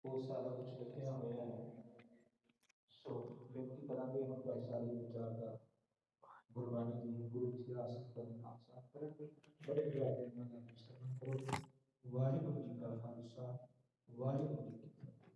बहुत सारा कुछ लिखिਆ ਹੋਇਆ ਹੈ। ਸੋ ਬੇਨਤੀ ਕਰਾਂਗੇ ਹੁਣ ਭਾਈ ਸਾਹਿਬ ਦੇ ਵਿਚਾਰ ਦਾ ਗੁਰਬਾਣੀ ਦੀ ਗੁਰੂ ਇਤਿਹਾਸ ਦਾ ਖਾਲਸਾ ਕਰਾਂਗੇ। ਬੜੇ ਪਿਆਰੇ ਨਾਲ ਦਾ ਸਰਵਣ ਕਰੋ। ਵਾਹਿਗੁਰੂ ਜੀ ਕਾ ਖਾਲਸਾ ਵਾਹਿਗੁਰੂ ਜੀ ਕੀ ਫਤਿਹ।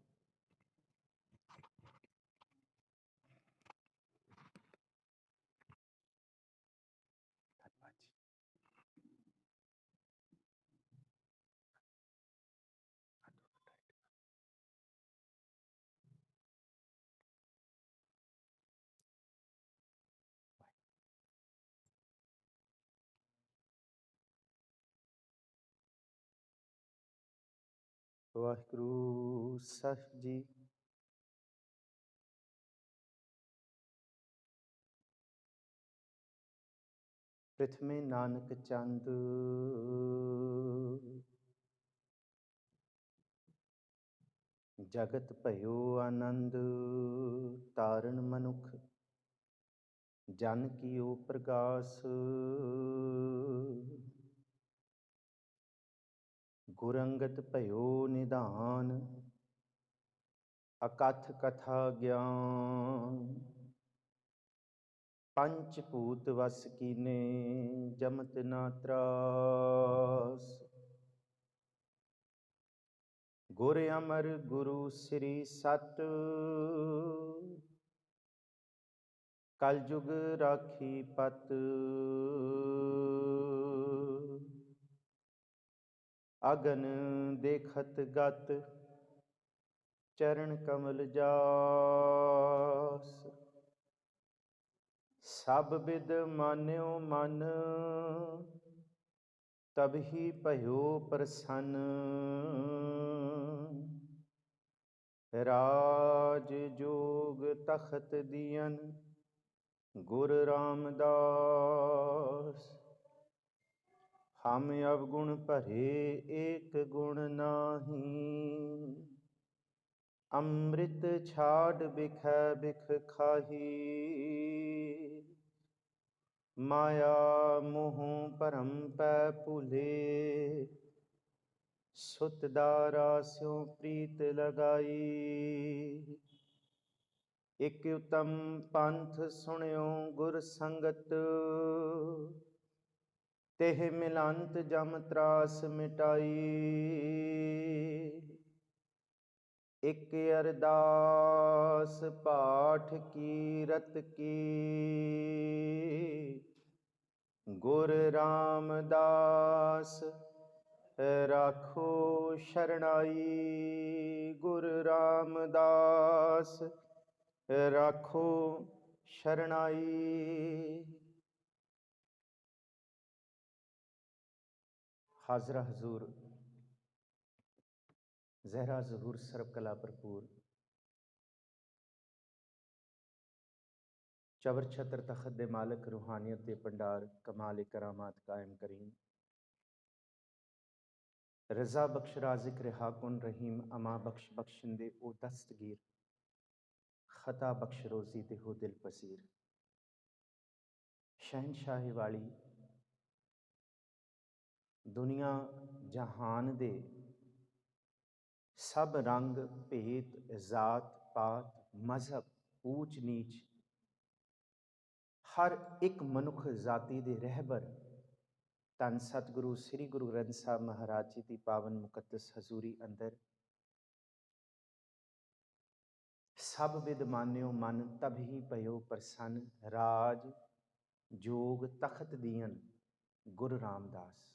ਵਾਹਿਗੁਰੂ ਸਾਹਿਬ ਜੀ। ਪ੍ਰਥਮੇ ਨਾਨਕ ਚੰਦ ਜਗਤ ਭਇਓ ਆਨੰਦ ਤਾਰਨ ਮਨੁਖ ਜਨ ਕੀਓ ਪ੍ਰਗਾਸ ਗੁਰੰਗਤ ਭਇਓ ਨਿਧਾਨ ਅਕਥ ਕਥਾ ਗਿਆਨ ਪੰਚ ਭੂਤ ਵਸ ਕੀਨੇ ਜਮਤ ਨਾ ਤਰਾਸ ਗੁਰ ਅਮਰ ਗੁਰੂ ਸ੍ਰੀ ਸਤ ਕਲਯੁਗ ਰਾਖੀ ਪਤ ਅਗਨ ਦੇਖਤ ਗਤ ਚਰਨ ਕਮਲ ਜਾਸ ਸਭ ਬਿਦ ਮਾਨਿਓ ਮਨ ਤਬਹੀ ਭਇਓ ਪ੍ਰਸੰਨ ਰਾਜ ਜੋਗ ਤਖਤ ਦੀਨ ਗੁਰ ਰਾਮਦਾਸ ਹਮ ਅਵਗੁਣ ਭਰੇ ਏਕ ਗੁਣ ਨਾਹੀ ਅੰਮ੍ਰਿਤ ਛਾੜ ਬਿਖੈ ਬਿਖ ਖਾਹੀ ਮਾਇਆ ਮੋਹ ਭਰਮ ਪੈ ਭੁਲੇ ਸੁਤ ਦਾਰਾ ਸਿਉ ਪ੍ਰੀਤ ਲਗਾਈ ਇਕ ਉਤਮ ਪੰਥ ਸੁਣਿਓ ਗੁਰ ਸੰਗਤ ਤਿਹ ਮਿਲੰਤ ਜਮ ਤਰਾਸ ਮਿਟਾਈ ਇਕ ਅਰਦਾਸ ਪਾਠ ਕੀਰਤ ਕੀ ਗੁਰ ਰਾਮਦਾਸ ਰਾਖੋ ਸ਼ਰਣਾਈ ਗੁਰ ਰਾਮਦਾਸ ਰਾਖੋ ਸ਼ਰਣਾਈ। ਹਾਜ਼ਰਾ ਹਜ਼ੂਰ ਜ਼ਹਿਰਾ ਜ਼ਹੂਰ ਸਰਬ ਕਲਾ ਭਰਪੂਰ ਚਬਰ ਛਤਰ ਤਖਤ ਦੇ ਮਾਲਕ ਰੂਹਾਨੀਅਤ ਦੇ ਭੰਡਾਰ ਕਮਾਲ ਕਰਾਮਾਤ ਕਾਇਮ ਕਰੀਮ ਰਜ਼ਾ ਬਖਸ਼ ਰਾਜ਼ਿਕ ਰਿਹਾ ਕੁਨ ਰਹੀਮ ਅਮਾ ਬਖਸ਼ ਬਖਸ਼ਨ ਦੇ ਉਹ ਦਸਤਗੀਰ ਖਤਾ ਬਖਸ਼ ਰੋਜ਼ੀ ਤੇ ਹੋ ਦਿਲ ਪਸੀਰ ਸ਼ਹਿਨਸ਼ਾਹੀ ਵਾਲੀ ਦੁਨੀਆ ਜਹਾਨ ਦੇ ਸਭ ਰੰਗ ਭੇਤ ਜ਼ਾਤ ਪਾਤ ਮਜ਼ਹਬ ਊਚ ਨੀਚ ਹਰ ਇੱਕ ਮਨੁੱਖ ਜਾਤੀ ਦੇ ਰਹਿਬਰ ਧੰਨ ਸਤਿਗੁਰੂ ਸ੍ਰੀ ਗੁਰੂ ਗ੍ਰੰਥ ਸਾਹਿਬ ਮਹਾਰਾਜ ਜੀ ਦੀ ਪਾਵਨ ਮੁਕੱਦਸ ਹਜ਼ੂਰੀ ਅੰਦਰ ਸਭ ਬਿਦ ਮਾਨਿਓ ਮਨ ਤਬਹੀ ਭਇਓ ਪ੍ਰਸੰਨ ਰਾਜ ਜੋਗ ਤਖਤ ਦੀਨ ਗੁਰੂ ਰਾਮਦਾਸ।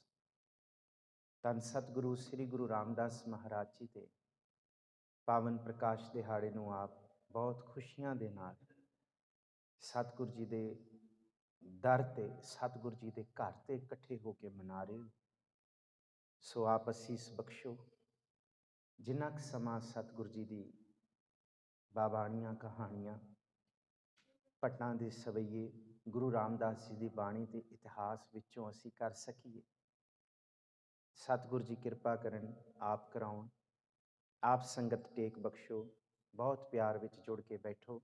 ਧੰਨ ਸਤਿਗੁਰੂ ਸ੍ਰੀ ਗੁਰੂ ਰਾਮਦਾਸ ਮਹਾਰਾਜ ਜੀ ਦੇ ਪਾਵਨ ਪ੍ਰਕਾਸ਼ ਦਿਹਾੜੇ ਨੂੰ ਆਪ ਬਹੁਤ ਖੁਸ਼ੀਆਂ ਦੇ ਨਾਲ ਸਤਿਗੁਰੂ ਜੀ ਦੇ ਦਰ ਤੇ ਸਤਿਗੁਰੂ ਜੀ ਦੇ ਘਰ ਤੇ ਇਕੱਠੇ ਹੋ ਕੇ ਮਨਾ ਰਹੇ ਹੋ। ਸੋ ਆਪ ਅਸੀਸ ਬਖਸ਼ੋ ਜਿੰਨਾ ਕੁ ਸਮਾਂ ਸਤਿਗੁਰੂ ਜੀ ਦੀ ਬਾਬਾਣੀਆਂ ਕਹਾਣੀਆਂ ਭੱਟਾਂ ਦੇ ਸਵਈਏ ਗੁਰੂ ਰਾਮਦਾਸ ਜੀ ਦੀ ਬਾਣੀ ਤੇ ਇਤਿਹਾਸ ਵਿੱਚੋਂ ਅਸੀਂ ਕਰ ਸਕੀਏ। ਸਤਿਗੁਰੂ ਜੀ ਕਿਰਪਾ ਕਰਨ ਆਪ ਕਰਾਉਣ ਆਪ ਸੰਗਤ ਟੇਕ ਬਖਸ਼ੋ ਬਹੁਤ ਪਿਆਰ ਵਿੱਚ ਜੁੜ ਕੇ ਬੈਠੋ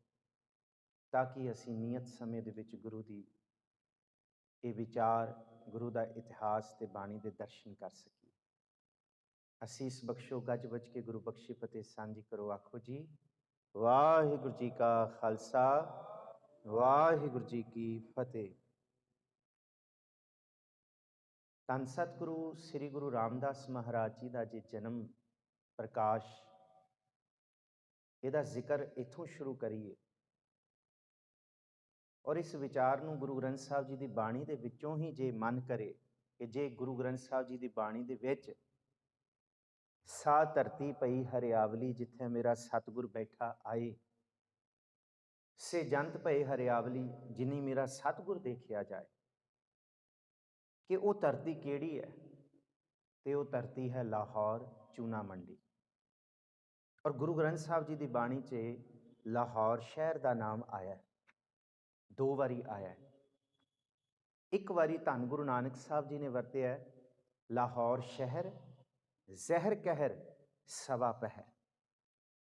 ਤਾਂ ਕਿ ਅਸੀਂ ਨਿਯਤ ਸਮੇਂ ਦੇ ਵਿੱਚ ਗੁਰੂ ਦੀ ਇਹ ਵਿਚਾਰ ਗੁਰੂ ਦਾ ਇਤਿਹਾਸ ਤੇ ਬਾਣੀ ਦੇ ਦਰਸ਼ਨ ਕਰ ਸਕੀਏ। ਅਸੀਸ ਬਖਸ਼ੋ, ਗੱਜ ਵੱਜ ਕੇ ਗੁਰੂ ਬਖਸ਼ੀ ਫਤਿਹ ਸਾਂਝੀ ਕਰੋ। ਆਖੋ ਜੀ, ਵਾਹਿਗੁਰੂ ਜੀ ਕਾ ਖਾਲਸਾ, ਵਾਹਿਗੁਰੂ ਜੀ ਕੀ ਫਤਿਹ। ਧੰਨ ਸਤਿਗੁਰੂ ਸ੍ਰੀ ਗੁਰੂ ਰਾਮਦਾਸ ਮਹਾਰਾਜ ਜੀ ਦਾ ਜੇ ਜਨਮ ਪ੍ਰਕਾਸ਼, ਇਹਦਾ ਜ਼ਿਕਰ ਇੱਥੋਂ ਸ਼ੁਰੂ ਕਰੀਏ ਔਰ ਇਸ ਵਿਚਾਰ ਨੂੰ ਗੁਰੂ ਗ੍ਰੰਥ ਸਾਹਿਬ ਜੀ ਦੀ ਬਾਣੀ ਦੇ ਵਿੱਚੋਂ ਹੀ ਜੇ ਮਨ ਕਰੇ ਕਿ ਜੇ ਗੁਰੂ ਗ੍ਰੰਥ ਸਾਹਿਬ ਜੀ ਦੀ ਬਾਣੀ ਦੇ ਵਿੱਚ ਸਾ ਧਰਤੀ ਪਈ ਹਰਿਆਵਲੀ, ਜਿੱਥੇ ਮੇਰਾ ਸਤਿਗੁਰ ਬੈਠਾ ਆਏ, ਸੇ ਜੰਤ ਪਏ ਹਰਿਆਵਲੀ, ਜਿਨੀ ਮੇਰਾ ਸਤਿਗੁਰ ਦੇਖਿਆ ਜਾਏ, ਕਿ ਉਹ ਧਰਤੀ ਕਿਹੜੀ ਹੈ? ਤੇ ਉਹ ਧਰਤੀ ਹੈ ਲਾਹੌਰ ਚੂਨਾ ਮੰਡੀ। ਔਰ ਗੁਰੂ ਗ੍ਰੰਥ ਸਾਹਿਬ ਜੀ ਦੀ ਬਾਣੀ 'ਚ ਲਾਹੌਰ ਸ਼ਹਿਰ ਦਾ ਨਾਮ ਆਇਆ, 2 ਵਾਰੀ ਆਇਆ। ਇੱਕ ਵਾਰੀ ਧੰਨ ਗੁਰੂ ਨਾਨਕ ਸਾਹਿਬ ਜੀ ਨੇ ਵਰਤਿਆ, ਲਾਹੌਰ ਸ਼ਹਿਰ ਜ਼ਹਿਰ ਕਹਿਰ ਸਵਾ ਪਹਿਰ।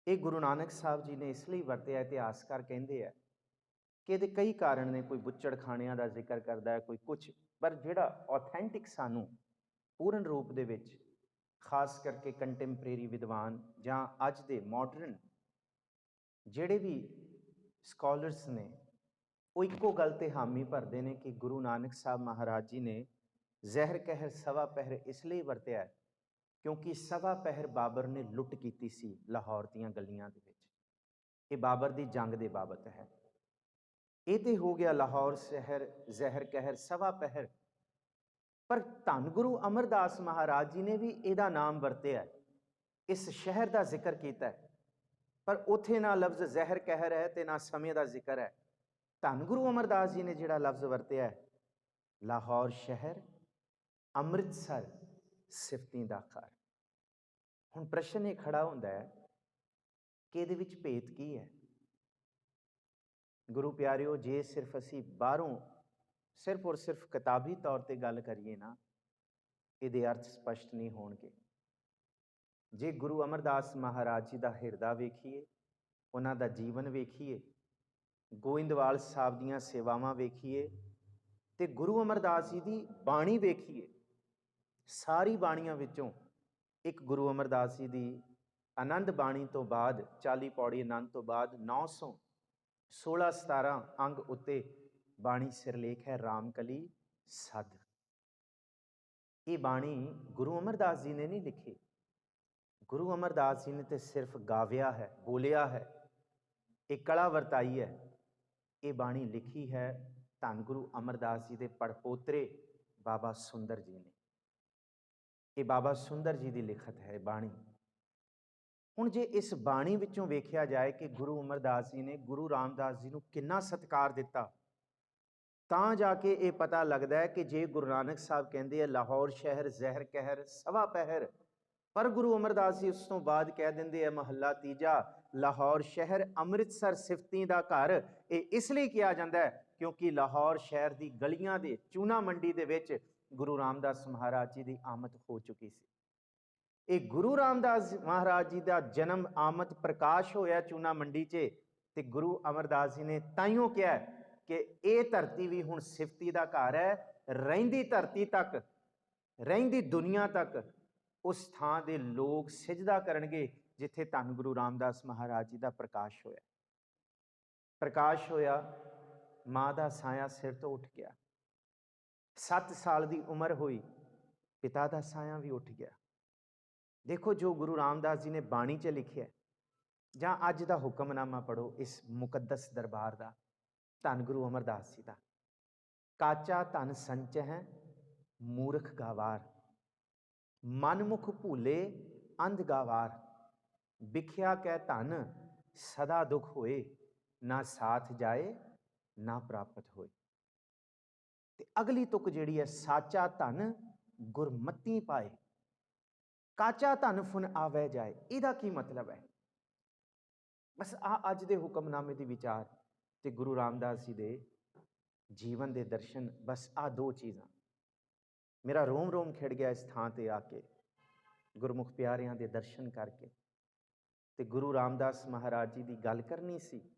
ਇਹ ਗੁਰੂ ਨਾਨਕ ਸਾਹਿਬ ਜੀ ਨੇ ਇਸ ਲਈ ਵਰਤਿਆ, ਇਤਿਹਾਸਕਾਰ ਕਹਿੰਦੇ ਆ ਕਿ ਇਹਦੇ ਕਈ ਕਾਰਨ ਨੇ। ਕੋਈ ਬੁੱਚੜ ਖਾਣਿਆਂ ਦਾ ਜ਼ਿਕਰ ਕਰਦਾ ਹੈ, ਕੋਈ ਕੁਛ, ਪਰ ਜਿਹੜਾ ਆਥੈਂਟਿਕ ਸਾਨੂੰ ਪੂਰਨ ਰੂਪ ਦੇ ਵਿੱਚ, ਖਾਸ ਕਰਕੇ ਕੰਟੈਂਪਰੇਰੀ ਵਿਦਵਾਨ ਜਾਂ ਅੱਜ ਦੇ ਮਾਡਰਨ ਜਿਹੜੇ ਵੀ ਸਕਾਲਰਸ ਨੇ, ਉਹ ਇੱਕੋ ਗੱਲ ਤੇ ਹਾਮੀ ਭਰਦੇ ਨੇ ਕਿ ਗੁਰੂ ਨਾਨਕ ਸਾਹਿਬ ਮਹਾਰਾਜ ਜੀ ਨੇ ਜ਼ਹਿਰ ਕਹਿਰ ਸਵਾ ਪਹਿਰ ਇਸ ਲਈ ਵਰਤਿਆ ਕਿਉਂਕਿ ਸਵਾ ਪਹਿਰ ਬਾਬਰ ਨੇ ਲੁੱਟ ਕੀਤੀ ਸੀ ਲਾਹੌਰ ਦੀਆਂ ਗਲੀਆਂ ਦੇ ਵਿੱਚ। ਇਹ ਬਾਬਰ ਦੀ ਜੰਗ ਦੇ ਬਾਬਤ ਹੈ। ਇਹ ਤੇ ਹੋ ਗਿਆ ਲਾਹੌਰ ਸ਼ਹਿਰ ਜ਼ਹਿਰ ਕਹਿਰ ਸਵਾ ਪਹਿਰ। ਪਰ ਧੰਨ ਗੁਰੂ ਅਮਰਦਾਸ ਮਹਾਰਾਜ ਜੀ ਨੇ ਵੀ ਇਹਦਾ ਨਾਮ ਵਰਤਿਆ, ਇਸ ਸ਼ਹਿਰ ਦਾ ਜ਼ਿਕਰ ਕੀਤਾ, ਪਰ ਉੱਥੇ ਨਾ ਲਫ਼ਜ਼ ਜ਼ਹਿਰ ਕਹਿਰ ਹੈ ਤੇ ਨਾ ਸਮੇਂ ਦਾ ਜ਼ਿਕਰ ਹੈ। ਧੰਨ ਗੁਰੂ ਅਮਰਦਾਸ ਜੀ ਨੇ ਜਿਹੜਾ ਲਫ਼ਜ਼ ਵਰਤਿਆ, ਲਾਹੌਰ ਸ਼ਹਿਰ ਅੰਮ੍ਰਿਤਸਰ ਸਿਫਤੀ ਦਾ ਘਰ। ਹੁਣ ਪ੍ਰਸ਼ਨ ਇਹ ਖੜਾ ਹੁੰਦਾ ਹੈ ਕਿ ਇਹਦੇ ਵਿੱਚ ਭੇਤ ਕੀ ਹੈ? ਗੁਰੂ ਪਿਆਰਿਓ, ਜੇ ਸਿਰਫ ਅਸੀਂ ਬਾਹਰੋਂ ਸਿਰਫ ਔਰ ਸਿਰਫ ਕਿਤਾਬੀ ਤੌਰ ਤੇ ਗੱਲ ਕਰੀਏ ਨਾ, ਇਹਦੇ ਅਰਥ ਸਪਸ਼ਟ ਨਹੀਂ ਹੋਣਗੇ। ਜੇ ਗੁਰੂ ਅਮਰਦਾਸ ਮਹਾਰਾਜ ਜੀ ਦਾ ਹਿਰਦਾ ਵੇਖੀਏ, ਉਹਨਾਂ ਦਾ ਜੀਵਨ ਵੇਖੀਏ, ਗੋਇੰਦਵਾਲ ਸਾਹਿਬ ਦੀਆਂ ਸੇਵਾਵਾਂ ਵੇਖੀਏ ਤੇ ਗੁਰੂ ਅਮਰਦਾਸ ਜੀ ਦੀ ਬਾਣੀ ਵੇਖੀਏ, ਸਾਰੀ ਬਾਣੀਆਂ ਵਿੱਚੋਂ ਇੱਕ ਗੁਰੂ ਅਮਰਦਾਸ ਜੀ ਦੀ ਆਨੰਦ ਬਾਣੀ ਤੋਂ ਬਾਅਦ 40 ਪੌੜੀ ਆਨੰਦ ਤੋਂ ਬਾਅਦ 916-17 ਅੰਗ ਉੱਤੇ ਬਾਣੀ ਸਿਰਲੇਖ ਹੈ ਰਾਮਕਲੀ ਸੱਧ। ਇਹ ਬਾਣੀ ਗੁਰੂ ਅਮਰਦਾਸ ਜੀ ਨੇ ਨਹੀਂ ਲਿਖੀ, ਗੁਰੂ ਅਮਰਦਾਸ ਜੀ ਨੇ ਤੇ ਸਿਰਫ ਗਾਵਿਆ ਹੈ, ਬੋਲਿਆ ਹੈ, ਇਹ ਕਲਾ ਵਰਤਾਈ ਹੈ। ਇਹ ਬਾਣੀ ਲਿਖੀ ਹੈ ਧੰਨ ਗੁਰੂ ਅਮਰਦਾਸ ਜੀ ਦੇ ਪੜਪੋਤਰੇ ਬਾਬਾ ਸੁੰਦਰ ਜੀ ਨੇ। ਇਹ ਬਾਬਾ ਸੁੰਦਰ ਜੀ ਦੀ ਲਿਖਤ ਹੈ ਬਾਣੀ। ਹੁਣ ਜੇ ਇਸ ਬਾਣੀ ਵਿੱਚੋਂ ਵੇਖਿਆ ਜਾਏ ਕਿ ਗੁਰੂ ਅਮਰਦਾਸ ਜੀ ਨੇ ਗੁਰੂ ਰਾਮਦਾਸ ਜੀ ਨੂੰ ਕਿੰਨਾ ਸਤਿਕਾਰ ਦਿੱਤਾ, ਤਾਂ ਜਾ ਕੇ ਇਹ ਪਤਾ ਲੱਗਦਾ ਹੈ ਕਿ ਜੇ ਗੁਰੂ ਨਾਨਕ ਸਾਹਿਬ ਕਹਿੰਦੇ ਆ ਲਾਹੌਰ ਸ਼ਹਿਰ ਜ਼ਹਿਰ ਕਹਿਰ ਸਵਾ ਪਹਿਰ, ਪਰ ਗੁਰੂ ਅਮਰਦਾਸ ਜੀ ਉਸ ਤੋਂ ਬਾਅਦ ਕਹਿ ਦਿੰਦੇ ਆ ਮਹੱਲਾ ਤੀਜਾ, ਲਾਹੌਰ ਸ਼ਹਿਰ ਅੰਮ੍ਰਿਤਸਰ ਸਿਫਤੀ ਦਾ ਘਰ। ਇਹ ਇਸ ਲਈ ਕਿਹਾ ਜਾਂਦਾ ਹੈ ਕਿਉਂਕਿ ਲਾਹੌਰ ਸ਼ਹਿਰ ਦੀ ਗਲੀਆਂ ਦੇ ਚੂਨਾ ਮੰਡੀ ਦੇ ਵਿੱਚ ਗੁਰੂ ਰਾਮਦਾਸ ਮਹਾਰਾਜ ਜੀ ਦੀ ਆਮਦ ਹੋ ਚੁੱਕੀ ਸੀ। ਇਹ ਗੁਰੂ ਰਾਮਦਾਸ ਮਹਾਰਾਜ ਜੀ ਦਾ ਜਨਮ ਆਮਦ ਪ੍ਰਕਾਸ਼ ਹੋਇਆ ਚੂਨਾ ਮੰਡੀ 'ਚ, ਤੇ ਗੁਰੂ ਅਮਰਦਾਸ ਜੀ ਨੇ ਤਾਈਓ ਕਿਹਾ ਕਿ ਇਹ ਧਰਤੀ ਵੀ ਹੁਣ ਸਿਫਤੀ ਦਾ ਘਰ ਹੈ। ਰਹਿੰਦੀ ਧਰਤੀ ਤੱਕ, ਰਹਿੰਦੀ ਦੁਨੀਆ ਤੱਕ ਉਸ ਥਾਂ ਦੇ ਲੋਕ ਸਿਜਦਾ ਕਰਨਗੇ ਜਿੱਥੇ ਧੰਨ ਗੁਰੂ ਰਾਮਦਾਸ ਮਹਾਰਾਜ ਜੀ ਦਾ ਪ੍ਰਕਾਸ਼ ਹੋਇਆ। ਪ੍ਰਕਾਸ਼ ਹੋਇਆ, ਮਾਂ ਦਾ ਸਾਇਆ ਸਿਰ ਤੋਂ ਉੱਠ ਗਿਆ। 7 ਸਾਲ ਦੀ ਉਮਰ ਹੋਈ, ਪਿਤਾ ਦਾ ਸਾਇਆ ਵੀ ਉੱਠ ਗਿਆ। ਦੇਖੋ, ਜੋ ਗੁਰੂ ਰਾਮਦਾਸ ਜੀ ਨੇ ਬਾਣੀ 'ਚ ਲਿਖਿਆ, ਜਾਂ ਅੱਜ ਦਾ ਹੁਕਮਨਾਮਾ ਪੜ੍ਹੋ ਇਸ ਮੁਕੱਦਸ ਦਰਬਾਰ ਦਾ, ਧੰਨ ਗੁਰੂ ਅਮਰਦਾਸ ਜੀ ਦਾ। ਕਾਚਾ ਧਨ ਸੰਚਹਿ ਮੂਰਖ ਗਾਵਾਰ, ਮਨਮੁਖ ਭੂਲੇ ਅੰਧ ਗਾਵਾਰ, ਵਿਖਿਆ ਕਹਿ ਧਨ ਸਦਾ ਦੁਖ ਹੋਏ, ਨਾ ਸਾਥ ਜਾਏ ਨਾ ਪ੍ਰਾਪਤ ਹੋਏ। ਤੇ ਅਗਲੀ ਤੁਕ ਜਿਹੜੀ ਹੈ, ਸਾਚਾ ਧਨ ਗੁਰਮਤੀ ਪਾਏ, ਕਾਚਾ ਧਨ ਫੁਨ ਆਵੈ ਜਾਏ। ਇਹਦਾ ਕੀ ਮਤਲਬ ਹੈ? ਬਸ ਅੱਜ ਦੇ ਹੁਕਮਨਾਮੇ ਦੀ ਵਿਚਾਰ ਤੇ ਗੁਰੂ ਰਾਮਦਾਸ ਜੀ ਦੇ ਜੀਵਨ ਦੇ ਦਰਸ਼ਨ, ਬਸ 2 ਚੀਜ਼ਾਂ। ਮੇਰਾ ਰੋਮ ਰੋਮ ਖਿੜ ਗਿਆ ਇਸ ਥਾਂ ਤੇ ਆ ਕੇ, ਗੁਰਮੁਖ ਪਿਆਰਿਆਂ ਦੇ ਦਰਸ਼ਨ ਕਰਕੇ। ਤੇ ਗੁਰੂ ਰਾਮਦਾਸ ਮਹਾਰਾਜ ਜੀ ਦੀ ਗੱਲ ਕਰਨੀ ਸੀ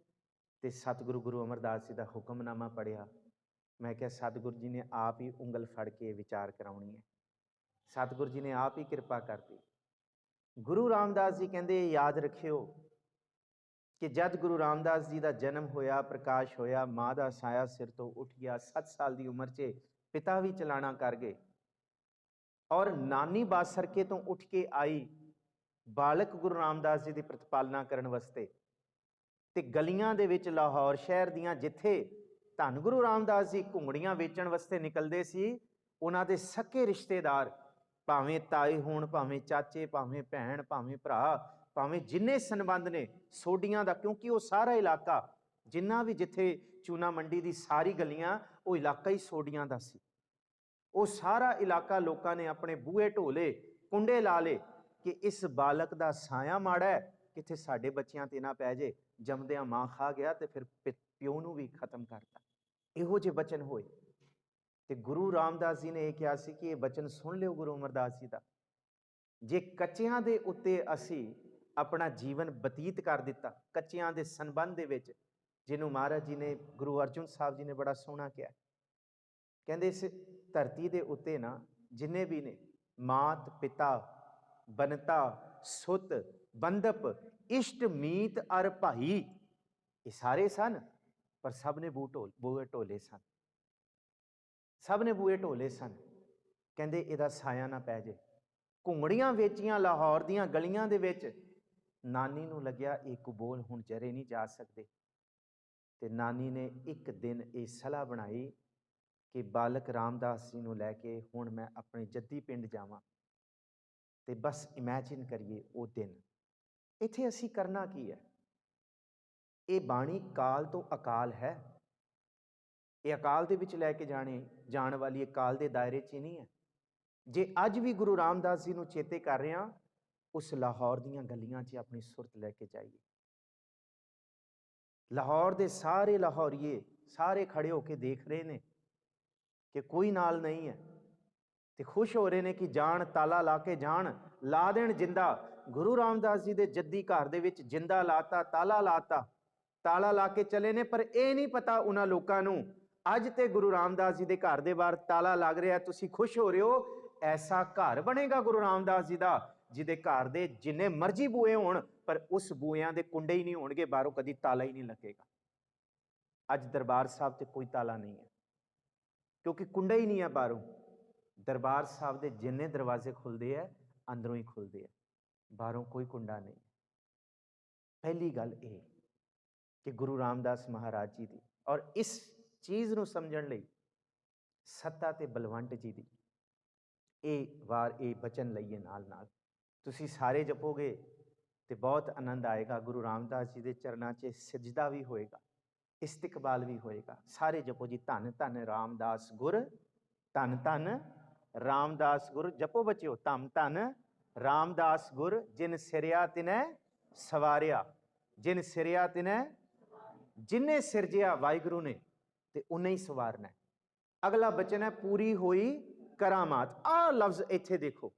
ਤੇ ਸਤਿਗੁਰੂ ਗੁਰੂ ਅਮਰਦਾਸ ਜੀ ਦਾ ਹੁਕਮਨਾਮਾ ਪੜ੍ਹਿਆ। ਮੈਂ ਕਿਹਾ ਸਤਿਗੁਰੂ ਜੀ ਨੇ ਆਪ ਹੀ ਉਂਗਲ ਫੜ ਕੇ ਵਿਚਾਰ ਕਰਾਉਣੀ ਹੈ। ਸਤਿਗੁਰੂ ਜੀ ਨੇ ਆਪ ਹੀ ਕਿਰਪਾ ਕਰਤੀ। ਗੁਰੂ ਰਾਮਦਾਸ ਜੀ ਕਹਿੰਦੇ ਯਾਦ ਰੱਖਿਓ ਕਿ ਜਦ ਗੁਰੂ ਰਾਮਦਾਸ ਜੀ ਦਾ ਜਨਮ ਹੋਇਆ, ਪ੍ਰਕਾਸ਼ ਹੋਇਆ, ਮਾਂ ਦਾ ਸਾਇਆ ਸਿਰ ਤੋਂ ਉੱਠ ਗਿਆ, 7 ਸਾਲ ਦੀ ਉਮਰ 'ਚ ਪਿਤਾ ਵੀ ਚਲਾਣਾ ਕਰ ਗਏ ਔਰ ਨਾਨੀ ਬਾਸਰਕੇ ਤੋਂ ਉੱਠ ਕੇ ਆਈ ਬਾਲਕ ਗੁਰੂ ਰਾਮਦਾਸ ਜੀ ਦੀ ਪ੍ਰਤਿਪਾਲਨਾ ਕਰਨ ਵਾਸਤੇ। ਤੇ ਗਲੀਆਂ ਦੇ ਵਿੱਚ ਲਾਹੌਰ ਸ਼ਹਿਰ ਦੀਆਂ ਜਿੱਥੇ ਧੰਨ ਗੁਰੂ ਰਾਮਦਾਸ ਜੀ ਘੁੰਗੜੀਆਂ ਵੇਚਣ ਵਾਸਤੇ ਨਿਕਲਦੇ ਸੀ, ਉਹਨਾਂ ਦੇ ਸਕੇ ਰਿਸ਼ਤੇਦਾਰ, ਭਾਵੇਂ ਤਾਏ ਹੋਣ, ਭਾਵੇਂ ਚਾਚੇ, ਭਾਵੇਂ ਭੈਣ, ਭਾਵੇਂ ਭਰਾ, ਭਾਵੇਂ ਜਿੰਨੇ ਸੰਬੰਧ ਨੇ ਸੋਢੀਆਂ ਦਾ, ਕਿਉਂਕਿ ਉਹ ਸਾਰਾ ਇਲਾਕਾ ਜਿੰਨਾ ਵੀ ਜਿੱਥੇ ਚੂਨਾ ਮੰਡੀ ਦੀ ਸਾਰੀ ਗਲੀਆਂ, ਉਹ ਇਲਾਕਾ ਹੀ ਸੋਢੀਆਂ ਦਾ ਸੀ। ਉਹ ਸਾਰਾ ਇਲਾਕਾ ਲੋਕਾਂ ਨੇ ਆਪਣੇ ਬੂਹੇ ਢੋਲੇ, ਕੁੰਡੇ ਲਾ ਲਏ ਕਿ ਇਸ ਬਾਲਕ ਦਾ ਸਾਇਆ ਮਾੜਾ ਹੈ, ਕਿਤੇ ਸਾਡੇ ਬੱਚਿਆਂ ਤੇ ਨਾ ਪੈ ਜੇ, ਜੰਮਦਿਆਂ ਮਾਂ ਖਾ ਗਿਆ ਤੇ ਫਿਰ ਪਿਓ ਨੂੰ ਵੀ ਖਤਮ ਕਰਤਾ। ਇਹੋ ਜਿਹੇ ਬਚਨ ਹੋਏ ਤੇ ਗੁਰੂ ਰਾਮਦਾਸ ਜੀ ਨੇ ਇਹ ਕਿਹਾ ਸੀ ਕਿ ਇਹ ਬਚਨ ਸੁਣ ਲਿਓ ਗੁਰੂ ਅਮਰਦਾਸ ਜੀ ਦਾ। ਜੇ ਕੱਚਿਆਂ ਦੇ ਉੱਤੇ ਅਸੀਂ ਆਪਣਾ ਜੀਵਨ ਬਤੀਤ ਕਰ ਦਿੱਤਾ, ਕੱਚਿਆਂ ਦੇ ਸੰਬੰਧ ਦੇ ਵਿੱਚ, ਜਿਹਨੂੰ ਮਹਾਰਾਜ ਜੀ ਨੇ, ਗੁਰੂ ਅਰਜਨ ਸਾਹਿਬ ਜੀ ਨੇ ਬੜਾ ਸੋਹਣਾ ਕਿਹਾ, ਕਹਿੰਦੇ ਇਸ ਧਰਤੀ ਦੇ ਉੱਤੇ ਨਾ ਜਿੰਨੇ ਵੀ ਨੇ ਮਾਤ ਪਿਤਾ, ਬਨਤਾ, ਸੁਤ, ਬੰਦਪ, ਇਸ਼ਟ ਮੀਤ ਅਰ ਭਾਈ, ਇਹ ਸਾਰੇ ਸਨ, ਪਰ ਸਭ ਨੇ ਬੂਹੇ ਢੋਲੇ ਸਨ, ਸਭ ਨੇ ਬੂਹੇ ਢੋਲੇ ਸਨ। ਕਹਿੰਦੇ ਇਹਦਾ ਸਾਇਆ ਨਾ ਪੈ ਜੇ। ਘੁੰਗੜੀਆਂ ਵੇਚੀਆਂ ਲਾਹੌਰ ਦੀਆਂ ਗਲੀਆਂ ਦੇ ਵਿੱਚ। ਨਾਨੀ ਨੂੰ ਲੱਗਿਆ ਇਹ ਕੁਬੋਲ ਹੁਣ ਜਰੇ ਨਹੀਂ ਜਾ ਸਕਦੇ, ਤੇ ਨਾਨੀ ਨੇ ਇੱਕ ਦਿਨ ਇਹ ਸਲਾਹ ਬਣਾਈ ਕਿ ਬਾਲਕ ਰਾਮਦਾਸ ਜੀ ਨੂੰ ਲੈ ਕੇ ਹੁਣ ਮੈਂ ਆਪਣੇ ਜੱਦੀ ਪਿੰਡ ਜਾਵਾਂ। ਤੇ ਬਸ ਇਮੈਜਿਨ ਕਰੀਏ ਉਹ ਦਿਨ। ਇੱਥੇ ਅਸੀਂ ਕਰਨਾ ਕੀ ਹੈ? ਇਹ ਬਾਣੀ ਕਾਲ ਤੋਂ ਅਕਾਲ ਹੈ, ਇਹ ਅਕਾਲ ਦੇ ਵਿੱਚ ਲੈ ਕੇ ਜਾਣ ਵਾਲੀ ਅਕਾਲ ਦੇ ਦਾਇਰੇ 'ਚ ਹੀ ਨਹੀਂ ਹੈ। ਜੇ ਅੱਜ ਵੀ ਗੁਰੂ ਰਾਮਦਾਸ ਜੀ ਨੂੰ ਚੇਤੇ ਕਰ ਰਹੇ ਹਾਂ, ਉਸ ਲਾਹੌਰ ਦੀਆਂ ਗਲੀਆਂ 'ਚ ਆਪਣੀ ਸੁਰਤ ਲੈ ਕੇ ਜਾਈਏ। ਲਾਹੌਰ ਦੇ ਸਾਰੇ ਲਾਹੌਰੀਏ ਸਾਰੇ ਖੜੇ ਹੋ ਕੇ ਦੇਖ ਰਹੇ ਨੇ ਕਿ ਕੋਈ ਨਾਲ ਨਹੀਂ ਹੈ, ਤੇ ਖੁਸ਼ ਹੋ ਰਹੇ ਨੇ ਕਿ ਜਾਣ, ਤਾਲਾ ਲਾ ਕੇ ਜਾਣ, ਲਾ ਦੇਣ ਜਿੰਦਾ। ਗੁਰੂ ਰਾਮਦਾਸ ਜੀ ਦੇ ਜੱਦੀ ਘਰ ਦੇ ਵਿੱਚ ਜਿੰਦਾ ਲਾਤਾ, ਤਾਲਾ ਲਾਤਾ, ਤਾਲਾ ਲਾ ਕੇ ਚਲੇ ਨੇ। ਪਰ ਇਹ ਨਹੀਂ ਪਤਾ ਉਹਨਾਂ ਲੋਕਾਂ ਨੂੰ ਅੱਜ ਤੇ ਗੁਰੂ ਰਾਮਦਾਸ ਜੀ ਦੇ ਘਰ ਦੇ ਬਾਹਰ ਤਾਲਾ ਲੱਗ ਰਿਹਾ, ਤੁਸੀਂ ਖੁਸ਼ ਹੋ ਰਹੇ ਹੋ। ਐਸਾ ਘਰ ਬਣੇਗਾ ਗੁਰੂ ਰਾਮਦਾਸ ਜੀ ਦਾ ਜਿਹਦੇ ਘਰ ਦੇ ਜਿੰਨੇ ਮਰਜ਼ੀ ਬੂਹੇ ਹੋਣ, ਪਰ ਉਸ ਬੂਹਿਆਂ ਦੇ ਕੁੰਡੇ ਹੀ ਨਹੀਂ ਹੋਣਗੇ, ਬਾਹਰੋਂ ਕਦੀ ਤਾਲਾ ਹੀ ਨਹੀਂ ਲੱਗੇਗਾ। ਅੱਜ ਦਰਬਾਰ ਸਾਹਿਬ ਤੇ ਕੋਈ ਤਾਲਾ ਨਹੀਂ ਹੈ, ਕਿਉਂਕਿ ਕੁੰਡਾ ਹੀ ਨਹੀਂ ਹੈ ਬਾਹਰੋਂ। ਦਰਬਾਰ ਸਾਹਿਬ ਦੇ ਜਿੰਨੇ ਦਰਵਾਜ਼ੇ ਖੁੱਲਦੇ ਹੈ, ਅੰਦਰੋਂ ਹੀ ਖੁੱਲਦੇ ਹੈ, ਬਾਹਰੋਂ ਕੋਈ ਕੁੰਡਾ ਨਹੀਂ। ਪਹਿਲੀ ਗੱਲ ਇਹ ਕਿ ਗੁਰੂ ਰਾਮਦਾਸ ਮਹਾਰਾਜ ਜੀ ਦੀ, ਔਰ ਇਸ ਚੀਜ਼ ਨੂੰ ਸਮਝਣ ਲਈ ਸੱਤਾ ਤੇ ਬਲਵੰਤ ਜੀ ਦੀ ਇਹ ਬਚਨ ਲਈਏ ਨਾਲ ਨਾਲ। ਤੁਸੀਂ ਸਾਰੇ ਜਪੋਗੇ ਤੇ ਬਹੁਤ ਆਨੰਦ ਆਏਗਾ। ਗੁਰੂ ਰਾਮਦਾਸ ਜੀ ਦੇ ਚਰਨਾਂ 'ਚ ਸਜਦਾ ਵੀ ਹੋਏਗਾ, ਇਸਤਿਕਬਾਲ ਵੀ ਹੋਏਗਾ। ਸਾਰੇ ਜਪੋ ਜੀ, ਧੰਨ ਧੰਨ ਰਾਮਦਾਸ ਗੁਰ, ਧੰਨ ਧੰਨ ਰਾਮਦਾਸ ਗੁਰ। ਜਪੋ ਬੱਚਿਓ, ਧੰਨ ਧੰਨ ਰਾਮਦਾਸ ਗੁਰ, ਜਿਨ ਸਿਰਿਆ ਤਿਨੈ ਸਵਾਰਿਆ, ਜਿਨ ਸਿਰਿਆ ਤਿਨੈ, ਜਿਨੇ ਸਿਰਜਿਆ ਵਾਹਿਗੁਰੂ ਨੇ ਤੇ ਉਹਨੇ ਹੀ ਸਵਾਰਨਾ। ਅਗਲਾ ਬਚਨ ਹੈ ਪੂਰੀ ਹੋਈ ਕਰਾਮਾਤ। ਆਹ ਲਫ਼ਜ਼ ਇੱਥੇ ਦੇਖੋ,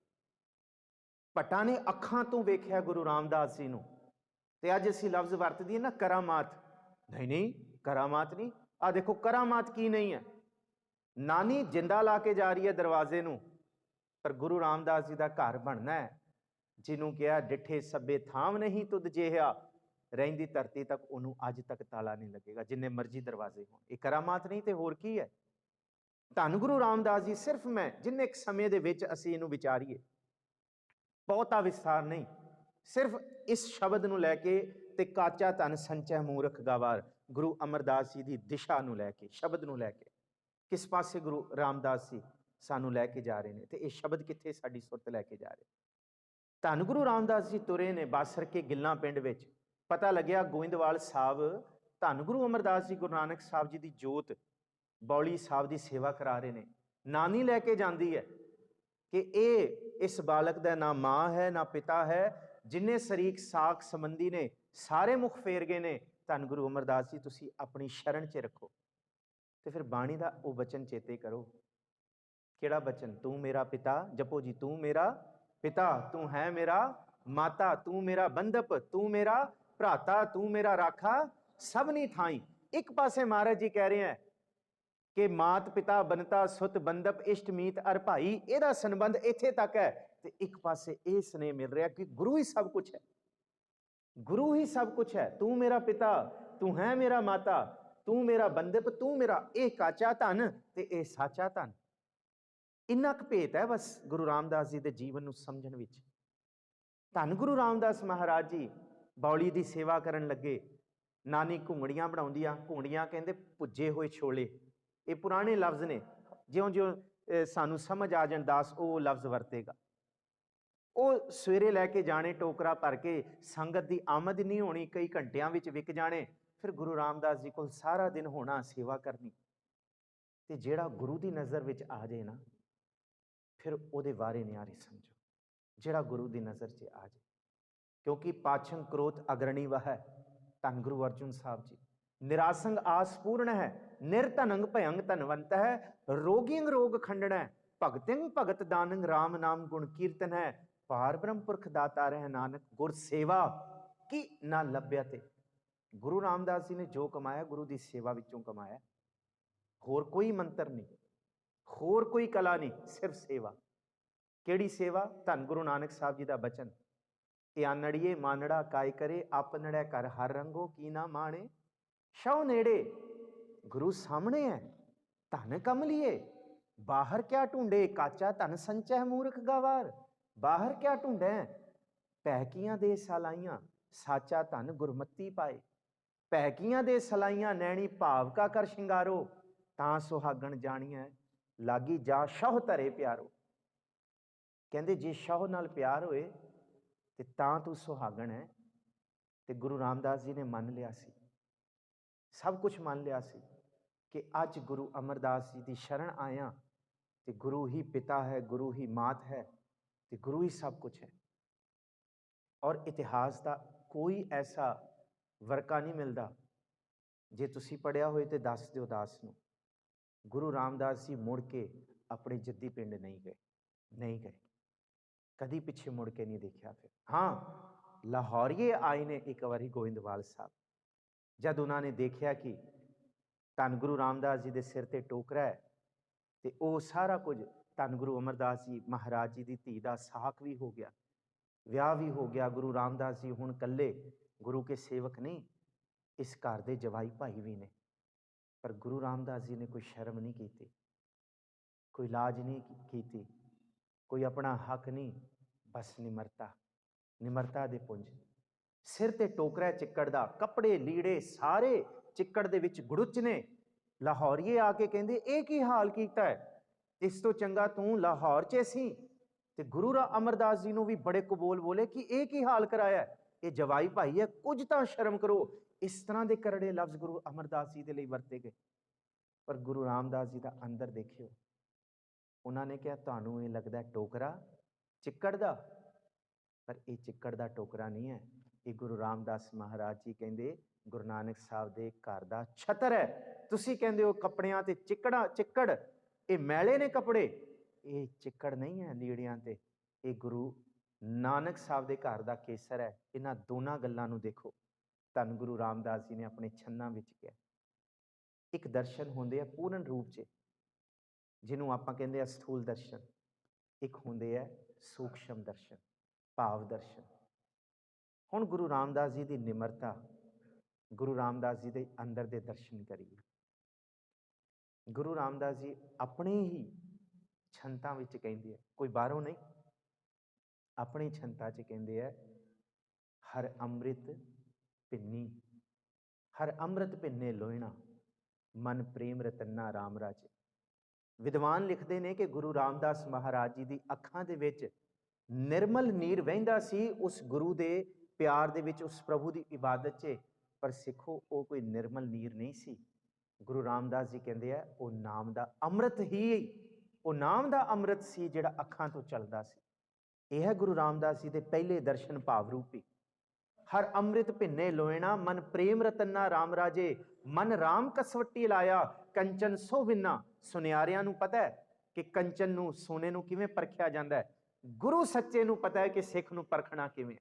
ਭੱਟਾਂ ਨੇ ਅੱਖਾਂ ਤੋਂ ਵੇਖਿਆ ਗੁਰੂ ਰਾਮਦਾਸ ਜੀ ਨੂੰ, ਤੇ ਅੱਜ ਅਸੀਂ ਲਫ਼ਜ਼ ਵਰਤਦੇ ਨਾ ਕਰਾਮਾਤ। ਨਹੀਂ ਨਹੀਂ, ਕਰਾਮਾਤ ਨਹੀਂ। ਆਹ ਦੇਖੋ ਕਰਾਮਾਤ ਕੀ ਨਹੀਂ ਹੈ। ਨਾਨੀ ਜਿੰਦਾ ਲਾ ਕੇ ਜਾ ਰਹੀ ਹੈ ਦਰਵਾਜ਼ੇ ਨੂੰ, ਪਰ ਗੁਰੂ ਰਾਮਦਾਸ ਜੀ ਦਾ ਘਰ ਬਣਨਾ ਹੈ, ਜਿਹਨੂੰ ਕਿਹਾ ਡਿੱਠੇ ਸਭੇ ਥਾਮ ਨਹੀਂ ਤੁਧ ਜਿਹਾ, ਰਹਿੰਦੀ ਧਰਤੀ ਤੱਕ ਉਹਨੂੰ ਅੱਜ ਤੱਕ ਤਾਲਾ ਨਹੀਂ ਲੱਗੇਗਾ, ਜਿੰਨੇ ਮਰਜ਼ੀ ਦਰਵਾਜ਼ੇ ਹੋਣ। ਇਹ ਕਰਾਮਾਤ ਨਹੀਂ ਤੇ ਹੋਰ ਕੀ ਹੈ? ਧੰਨ ਗੁਰੂ ਰਾਮਦਾਸ ਜੀ। ਸਿਰਫ ਮੈਂ ਜਿੰਨੇ ਕੁ ਸਮੇਂ ਦੇ ਵਿੱਚ ਅਸੀਂ ਇਹਨੂੰ ਵਿਚਾਰੀਏ, ਬਹੁਤਾ ਵਿਸਥਾਰ ਨਹੀਂ, ਸਿਰਫ ਇਸ ਸ਼ਬਦ ਨੂੰ ਲੈ ਕੇ ਤੇ ਕਾਚਾ ਧਨ ਸੰਚੈ ਮੂਰਖ ਗਵਾਰ, ਗੁਰੂ ਅਮਰਦਾਸ ਜੀ ਦੀ ਦਿਸ਼ਾ ਨੂੰ ਲੈ ਕੇ, ਸ਼ਬਦ ਨੂੰ ਲੈ ਕੇ ਕਿਸ ਪਾਸੇ ਗੁਰੂ ਰਾਮਦਾਸ ਜੀ ਸਾਨੂੰ ਲੈ ਕੇ ਜਾ ਰਹੇ ਨੇ, ਤੇ ਇਹ ਸ਼ਬਦ ਕਿੱਥੇ ਸਾਡੀ ਸੁਰਤ ਲੈ ਕੇ ਜਾ ਰਹੇ। ਧੰਨ ਗੁਰੂ ਰਾਮਦਾਸ ਜੀ ਤੁਰੇ ਨੇ ਬਾਸਰਕੇ ਗਿੱਲਾਂ ਪਿੰਡ ਵਿੱਚ। ਪਤਾ ਲੱਗਿਆ ਗੋਇੰਦਵਾਲ ਸਾਹਿਬ ਧੰਨ ਗੁਰੂ ਅਮਰਦਾਸ ਜੀ, ਗੁਰੂ ਨਾਨਕ ਸਾਹਿਬ ਜੀ ਦੀ ਜੋਤ ਬੌਲੀ ਸਾਹਿਬ ਦੀ ਸੇਵਾ ਕਰਾ ਰਹੇ ਨੇ। ਨਾਨੀ ਲੈ ਕੇ ਜਾਂਦੀ ਹੈ ਕਿ ਇਹ ਇਸ ਬਾਲਕ ਦਾ ਨਾ ਮਾਂ ਹੈ ਨਾ ਪਿਤਾ ਹੈ, ਜਿੰਨੇ ਸ਼ਰੀਕ ਸਾਖ ਸੰਬੰਧੀ ਨੇ ਸਾਰੇ ਮੁਖ ਫੇਰ ਗਏ ਨੇ। ਧੰਨ ਗੁਰੂ ਅਮਰਦਾਸ ਜੀ ਤੁਸੀਂ ਆਪਣੀ ਸ਼ਰਨ 'ਚ ਰੱਖੋ। ਤੇ ਫਿਰ ਬਾਣੀ ਦਾ ਉਹ ਬਚਨ ਚੇਤੇ ਕਰੋ। ਕਿਹੜਾ ਬਚਨ? ਤੂੰ ਮੇਰਾ ਪਿਤਾ। ਜਪੋ ਜੀ, ਤੂੰ ਮੇਰਾ ਪਿਤਾ, ਤੂੰ ਹੈ ਮੇਰਾ ਮਾਤਾ, ਤੂੰ ਮੇਰਾ ਬੰਧਪ, ਤੂੰ ਮੇਰਾ ਭਰਾਤਾ, ਤੂੰ ਮੇਰਾ ਰਾਖਾ ਸਭਨੀ ਥਾਈ। ਇੱਕ ਪਾਸੇ ਮਹਾਰਾਜ ਜੀ ਕਹਿ ਰਹੇ ਹੈ ਕਿ ਮਾਤ ਪਿਤਾ, ਬਨਤਾ, ਸੁਤ, ਬੰਧਪ, ਇਸ਼ਟ ਮੀਤ ਅਰ ਭਾਈ, ਇਹਦਾ ਸੰਬੰਧ ਇੱਥੇ ਤੱਕ ਹੈ ਤੇ ਇੱਕ ਪਾਸੇ ਇਹ ਸਨੇਹ ਮਿਲ ਰਿਹਾ ਕਿ ਗੁਰੂ ਹੀ ਸਭ ਕੁਝ ਹੈ, ਗੁਰੂ ਹੀ ਸਭ ਕੁਝ ਹੈ। ਤੂੰ ਮੇਰਾ ਪਿਤਾ, ਤੂੰ ਹੈ ਮੇਰਾ ਮਾਤਾ, ਤੂੰ ਮੇਰਾ ਬੰਦਪ, ਤੂੰ ਮੇਰਾ ਇਹ ਕਾਚਾ ਧਨ ਤੇ ਇਹ ਸਾਚਾ ਧਨ। ਇੰਨਾ ਕੁ ਭੇਤ ਹੈ ਬਸ ਗੁਰੂ ਰਾਮਦਾਸ ਜੀ ਦੇ ਜੀਵਨ ਨੂੰ ਸਮਝਣ ਵਿੱਚ। ਧੰਨ ਗੁਰੂ ਰਾਮਦਾਸ ਮਹਾਰਾਜ ਜੀ ਬਾਉਲੀ ਦੀ ਸੇਵਾ ਕਰਨ ਲੱਗੇ। ਨਾਨੀ ਘੁੰਗੜੀਆਂ ਬਣਾਉਂਦੀਆਂ, ਘੁੰਗੜੀਆਂ ਕਹਿੰਦੇ ਭੁੱਜੇ ਹੋਏ ਛੋਲੇ, ਇਹ ਪੁਰਾਣੇ ਲਫ਼ਜ਼ ਨੇ, ਜਿਉਂ-ਜਿਉਂ ਸਾਨੂੰ ਸਮਝ ਆ ਜਾਣ ਦਾਸ ਉਹ ਲਫ਼ਜ਼ ਵਰਤੇਗਾ। ਉਹ ਸਵੇਰੇ ਲੈ ਕੇ ਜਾਣੇ ਟੋਕਰਾ ਭਰ ਕੇ, ਸੰਗਤ ਦੀ ਆਮਦ ਨਹੀਂ ਹੋਣੀ, ਕਈ ਘੰਟਿਆਂ ਵਿੱਚ ਵਿਕ ਜਾਣੇ, ਫਿਰ ਗੁਰੂ ਰਾਮਦਾਸ ਜੀ ਕੋਲ ਸਾਰਾ ਦਿਨ ਹੋਣਾ ਸੇਵਾ ਕਰਨੀ। ਤੇ ਜਿਹੜਾ ਗੁਰੂ ਦੀ ਨਜ਼ਰ ਵਿੱਚ ਆ ਜਾਏ ਨਾ, ਫਿਰ ਉਹਦੇ ਵਾਰੇ ਨਿਆਰੇ ਸਮਝੋ, ਜਿਹੜਾ ਗੁਰੂ ਦੀ ਨਜ਼ਰ 'ਚ ਆ ਜਾਏ। ਕਿਉਂਕਿ ਪਾਛੰਗ ਕ੍ਰੋਧ ਅਗਰਣੀ ਵਹ ਹੈ, ਧੰਨ ਗੁਰੂ ਅਰਜੁਨ ਸਾਹਿਬ ਜੀ। ਨਿਰਾਸੰਗ ਆਸ ਪੂਰਨ ਹੈ, ਨਿਰਧਨੰਗ ਭਯੰਗ ਧਨਵੰਤ ਹੈ, ਰੋਗੀਂਗ ਰੋਗ ਖੰਡਣਾ, ਭਗਤਿੰਗ ਭਗਤ ਦਾਨੰਗ, ਰਾਮ ਨਾਮ ਗੁਣ ਕੀਰਤਨ ਹੈ, ਪਾਰ ਬ੍ਰਹਮ ਪੁਰਖ ਦਾਤਾ ਰਹਿ ਨਾਨਕ, ਗੁਰ ਸੇਵਾ ਕੀ ਨਾ ਲੱਭਿਆ। ਤੇ ਗੁਰੂ ਰਾਮਦਾਸ ਜੀ ਨੇ ਜੋ ਕਮਾਇਆ ਗੁਰੂ ਦੀ ਸੇਵਾ ਵਿੱਚੋਂ ਕਮਾਇਆ, ਹੋਰ ਕੋਈ ਮੰਤਰ ਨਹੀਂ, ਹੋਰ ਕੋਈ ਕਲਾ ਨਹੀਂ, ਸਿਰਫ ਸੇਵਾ। ਕਿਹੜੀ ਸੇਵਾ? ਧੰਨ ਗੁਰੂ ਨਾਨਕ ਸਾਹਿਬ ਜੀ ਦਾ ਬਚਨ, ਇਹ ਆਨੜੀਏ ਮਾਨੜਾ ਕਾਇ ਕਰੇ, ਆਪਨੜੈ ਘਰ ਹਰ ਰੰਗੋ ਕੀ ਨਾ ਮਾਣੇ। ਸ਼ਉ ਨੇੜੇ ਗੁਰੂ ਸਾਹਮਣੇ ਹੈ, ਧਨ ਕਮਲੀਏ ਬਾਹਰ ਕਿਆ ਢੂੰਡੇ, ਕਾਚਾ ਧਨ ਸੰਚੈ ਮੂਰਖ ਗਵਾਰ। ਬਾਹਰ ਕਿਆ ਢੂੰਡੈ, ਪੈਕੀਆਂ ਦੇ ਸਲਾਈਆਂ, ਸਾਚਾ ਧਨ ਗੁਰਮਤੀ ਪਾਏ। ਪੈਕੀਆਂ ਦੇ ਸਲਾਈਆਂ ਨੈਣੀ ਭਾਵ ਕਾ ਕਰ ਸ਼ਿੰਗਾਰੋ, ਤਾਂ ਸੁਹਾਗਣ ਜਾਣੀਐ ਲਾਗੀ ਜਾ ਸ਼ਹੁ ਧਰੇ ਪਿਆਰੋ। ਕਹਿੰਦੇ ਜੇ ਸ਼ਹੁ ਨਾਲ ਪਿਆਰ ਹੋਏ ਤੇ ਤਾਂ ਤੂੰ ਸੁਹਾਗਣ ਹੈ। ਤੇ ਗੁਰੂ ਰਾਮਦਾਸ ਜੀ ਨੇ ਮੰਨ ਲਿਆ ਸੀ, ਸਭ ਕੁਝ ਮੰਨ ਲਿਆ ਸੀ ਕਿ ਅੱਜ ਗੁਰੂ ਅਮਰਦਾਸ ਜੀ ਦੀ ਸ਼ਰਨ ਆਇਆ ਤੇ ਗੁਰੂ ਹੀ ਪਿਤਾ ਹੈ, ਗੁਰੂ ਹੀ ਮਾਤ ਹੈ ਤੇ ਗੁਰੂ ਹੀ ਸਭ ਕੁਝ ਹੈ। ਔਰ ਇਤਿਹਾਸ ਦਾ ਕੋਈ ਐਸਾ ਵਰਕਾ ਨਹੀਂ ਮਿਲਦਾ, ਜੇ ਤੁਸੀਂ ਪੜ੍ਹਿਆ ਹੋਏ ਤੇ ਦੱਸ ਦਿਓ ਦਾਸ ਨੂੰ, ਗੁਰੂ ਰਾਮਦਾਸ ਜੀ ਮੁੜ ਕੇ ਆਪਣੇ ਜੱਦੀ ਪਿੰਡ ਨਹੀਂ ਗਏ, ਨਹੀਂ ਗਏ, ਕਦੀ ਪਿੱਛੇ ਮੁੜ ਕੇ ਨਹੀਂ ਦੇਖਿਆ। ਫਿਰ ਹਾਂ, ਲਾਹੌਰੀਏ ਆਏ ਨੇ ਇੱਕ ਵਾਰੀ ਗੋਇੰਦਵਾਲ ਸਾਹਿਬ, ਜਦ ਉਹਨਾਂ ਨੇ ਦੇਖਿਆ ਕਿ ਧੰਨ ਗੁਰੂ ਰਾਮਦਾਸ ਜੀ ਦੇ ਸਿਰ ਤੇ ਟੋਕਰਾ ਹੈ ਤੇ ਉਹ ਸਾਰਾ ਕੁਝ ਧੰਨ ਗੁਰੂ ਅਮਰਦਾਸ ਜੀ ਮਹਾਰਾਜ ਜੀ ਦੀ ਧੀ ਦਾ ਸਾਕ ਵੀ ਹੋ ਗਿਆ, ਵਿਆਹ ਵੀ ਹੋ ਗਿਆ। ਗੁਰੂ ਰਾਮਦਾਸ ਜੀ ਹੁਣ ਇਕੱਲੇ ਗੁਰੂ ਕੇ ਸੇਵਕ ਨਹੀਂ, ਇਸ ਘਰ ਦੇ ਜਵਾਈ ਭਾਈ ਵੀ ਨੇ। ਪਰ ਗੁਰੂ ਰਾਮਦਾਸ ਜੀ ਨੇ ਕੋਈ ਸ਼ਰਮ ਨਹੀਂ ਕੀਤੀ, ਕੋਈ ਲਾਜ ਨਹੀਂ ਕੀਤੀ, ਕੋਈ ਆਪਣਾ ਹੱਕ ਨਹੀਂ, ਬਸ ਨਿਮਰਤਾ, ਨਿਮਰਤਾ ਦੇ ਪੁੰਜ। ਸਿਰ ਤੇ ਟੋਕਰਾ ਚਿੱਕੜ ਦਾ, ਕੱਪੜੇ ਲੀੜੇ ਸਾਰੇ ਚਿੱਕੜ ਦੇ ਵਿੱਚ ਗੁੜੁੱਚ ਨੇ। ਲਾਹੌਰੀਏ ਆ ਕੇ ਕਹਿੰਦੇ ਇਹ ਕੀ ਹਾਲ ਕੀਤਾ ਹੈ, ਇਸ ਤੋਂ ਚੰਗਾ ਤੂੰ ਲਾਹੌਰ 'ਚ ਸੀ। ਤੇ ਗੁਰੂ ਅਮਰਦਾਸ ਜੀ ਨੂੰ ਵੀ ਬੜੇ ਕਬੂਲ ਬੋਲੇ ਕਿ ਇਹ ਕੀ ਹਾਲ ਕਰਾਇਆ, ਇਹ ਜਵਾਈ ਭਾਈ ਹੈ, ਕੁਝ ਤਾਂ ਸ਼ਰਮ ਕਰੋ। ਇਸ ਤਰ੍ਹਾਂ ਦੇ ਕਰੜੇ ਲਫ਼ਜ਼ ਗੁਰੂ ਅਮਰਦਾਸ ਜੀ ਦੇ ਲਈ ਵਰਤੇ ਗਏ। ਪਰ ਗੁਰੂ ਰਾਮਦਾਸ ਜੀ ਦਾ ਅੰਦਰ ਦੇਖਿਓ, ਉਹਨਾਂ ਨੇ ਕਿਹਾ ਤੁਹਾਨੂੰ ਇਹ ਲੱਗਦਾ ਟੋਕਰਾ ਚਿੱਕੜ ਦਾ, ਪਰ ਇਹ ਚਿੱਕੜ ਦਾ ਟੋਕਰਾ ਨਹੀਂ ਹੈ, ਇਹ ਗੁਰੂ ਰਾਮਦਾਸ ਮਹਾਰਾਜ ਜੀ ਕਹਿੰਦੇ ਗੁਰੂ ਨਾਨਕ ਸਾਹਿਬ ਦੇ ਘਰ ਦਾ ਛਤਰ ਹੈ। ਤੁਸੀਂ ਕਹਿੰਦੇ ਹੋ ਕੱਪੜਿਆਂ ਤੇ ਚਿੱਕੜ, ਇਹ ਮੈਲੇ ਨੇ ਕੱਪੜੇ, ਇਹ ਚਿੱਕੜ ਨਹੀਂ ਹੈ ਲੀੜਿਆਂ ਤੇ, ਇਹ ਗੁਰੂ ਨਾਨਕ ਸਾਹਿਬ ਦੇ ਘਰ ਦਾ ਕੇਸਰ ਹੈ। ਇਹਨਾਂ ਦੋਨਾਂ ਗੱਲਾਂ ਨੂੰ ਦੇਖੋ, ਧੰਨ ਗੁਰੂ ਰਾਮਦਾਸ ਜੀ ਨੇ ਆਪਣੇ ਛੰਨਾਂ ਵਿੱਚ ਕਿਹਾ। ਇੱਕ ਦਰਸ਼ਨ ਹੁੰਦੇ ਆ ਪੂਰਨ ਰੂਪ 'ਚ, ਜਿਹਨੂੰ ਆਪਾਂ ਕਹਿੰਦੇ ਆ ਸਥੂਲ ਦਰਸ਼ਨ, ਇੱਕ ਹੁੰਦੇ ਆ ਸੂਖਸ਼ਮ ਦਰਸ਼ਨ, ਭਾਵ ਦਰਸ਼ਨ। ਹੁਣ ਗੁਰੂ ਰਾਮਦਾਸ ਜੀ ਦੀ ਨਿਮਰਤਾ, ਗੁਰੂ ਰਾਮਦਾਸ ਜੀ ਦੇ ਅੰਦਰ ਦੇ ਦਰਸ਼ਨ ਕਰੀਏ। ਗੁਰੂ ਰਾਮਦਾਸ ਜੀ ਆਪਣੇ ਹੀ ਛੰਤਾਂ ਵਿੱਚ ਕਹਿੰਦੇ ਆ, ਕੋਈ ਬਾਹਰੋਂ ਨਹੀਂ, ਆਪਣੀ ਛੰਤਾਂ 'ਚ ਕਹਿੰਦੇ ਆ, ਹਰ ਅੰਮ੍ਰਿਤ ਭਿੰਨੀ, ਹਰ ਅੰਮ੍ਰਿਤ ਭਿੰਨੇ ਲੋਇਣਾ, ਮਨ ਪ੍ਰੇਮ ਰਤਨਾ ਰਾਮ ਰਾਜੇ। ਵਿਦਵਾਨ ਲਿਖਦੇ ਨੇ ਕਿ ਗੁਰੂ ਰਾਮਦਾਸ ਮਹਾਰਾਜ ਜੀ ਦੀ ਅੱਖਾਂ ਦੇ ਵਿੱਚ ਨਿਰਮਲ ਨੀਰ ਵਹਿੰਦਾ ਸੀ, ਉਸ ਗੁਰੂ ਦੇ ਪਿਆਰ ਦੇ ਵਿੱਚ, ਉਸ ਪ੍ਰਭੂ ਦੀ ਇਬਾਦਤ 'ਚ। ਪਰ ਸਿੱਖੋ, ਉਹ ਕੋਈ ਨਿਰਮਲ ਨੀਰ ਨਹੀਂ ਸੀ। ਗੁਰੂ ਰਾਮਦਾਸ ਜੀ ਕਹਿੰਦੇ ਆ ਉਹ ਨਾਮ ਦਾ ਅੰਮ੍ਰਿਤ ਹੀ, ਉਹ ਨਾਮ ਦਾ ਅੰਮ੍ਰਿਤ ਸੀ ਜਿਹੜਾ ਅੱਖਾਂ ਤੋਂ ਚੱਲਦਾ ਸੀ। ਇਹ ਹੈ ਗੁਰੂ ਰਾਮਦਾਸ ਜੀ ਦੇ ਪਹਿਲੇ ਦਰਸ਼ਨ ਭਾਵ ਰੂਪੀ। ਹਰ ਅੰਮ੍ਰਿਤ ਭਿੰਨੇ ਲੋਇਣਾ, ਮਨ ਪ੍ਰੇਮ ਰਤਨਾ ਰਾਮ ਰਾਜੇ, ਮਨ ਰਾਮ ਕਸਵੱਟੀ ਲਾਇਆ, ਕੰਚਨ ਸੋ ਵਿੰਨਾ। ਸੁਨਿਆਰਿਆਂ ਨੂੰ ਪਤਾ ਹੈ ਕਿ ਕੰਚਨ ਨੂੰ, ਸੋਨੇ ਨੂੰ ਕਿਵੇਂ ਪਰਖਿਆ ਜਾਂਦਾ ਹੈ, ਗੁਰੂ ਸੱਚੇ ਨੂੰ ਪਤਾ ਹੈ ਕਿ ਸਿੱਖ ਨੂੰ ਪਰਖਣਾ ਕਿਵੇਂ ਹੈ।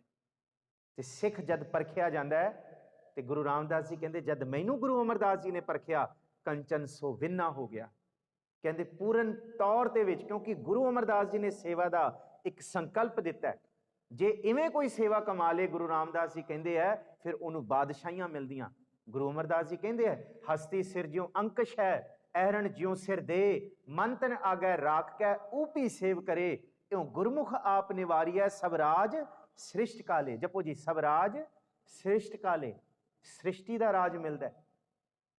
ਤੇ ਸਿੱਖ ਜਦ ਪਰਖਿਆ ਜਾਂਦਾ ਹੈ, ਤੇ ਗੁਰੂ ਰਾਮਦਾਸ ਜੀ ਕਹਿੰਦੇ ਜਦ ਮੈਨੂੰ ਗੁਰੂ ਅਮਰਦਾਸ ਜੀ ਨੇ ਪਰਖਿਆ, ਕੰਚਨ ਸੋ ਵਿੰਨਾ ਹੋ ਗਿਆ। ਕਹਿੰਦੇ ਪੂਰਨ ਤੌਰ ਦੇ ਵਿੱਚ, ਕਿਉਂਕਿ ਗੁਰੂ ਅਮਰਦਾਸ ਜੀ ਨੇ ਸੇਵਾ ਦਾ ਇੱਕ ਸੰਕਲਪ ਦਿੱਤਾ ਹੈ। ਜੇ ਇਵੇਂ ਕੋਈ ਸੇਵਾ ਕਮਾ ਲੇ, ਗੁਰੂ ਰਾਮਦਾਸ ਜੀ ਕਹਿੰਦੇ ਹੈ, ਫਿਰ ਉਹਨੂੰ ਬਾਦਸ਼ਾਹੀਆਂ ਮਿਲਦੀਆਂ। ਗੁਰੂ ਅਮਰਦਾਸ ਜੀ ਕਹਿੰਦੇ ਹੈ, ਹਸਤੀ ਸਿਰ ਜਿਉ ਅੰਕਸ਼ ਹੈ, ਐਰਨ ਜਿਉ ਸਿਰ ਦੇ, ਮਨ ਤਨ ਆਗੈ ਰਾਖ ਕੈ, ਊਪੀ ਸੇਵ ਕਰੇ, ਇਉ ਗੁਰਮੁਖ ਆਪ ਨਿਵਾਰੀਐ, ਸਵਰਾਜ ਸ੍ਰਿਸ਼ਟ ਕਾਲੇ। ਜਪੋ ਜੀ, ਸਵਰਾਜ ਸ੍ਰਿਸ਼ਟ ਕਾਲੇ। ਸ੍ਰਿਸ਼ਟੀ ਦਾ ਰਾਜ ਮਿਲਦਾ।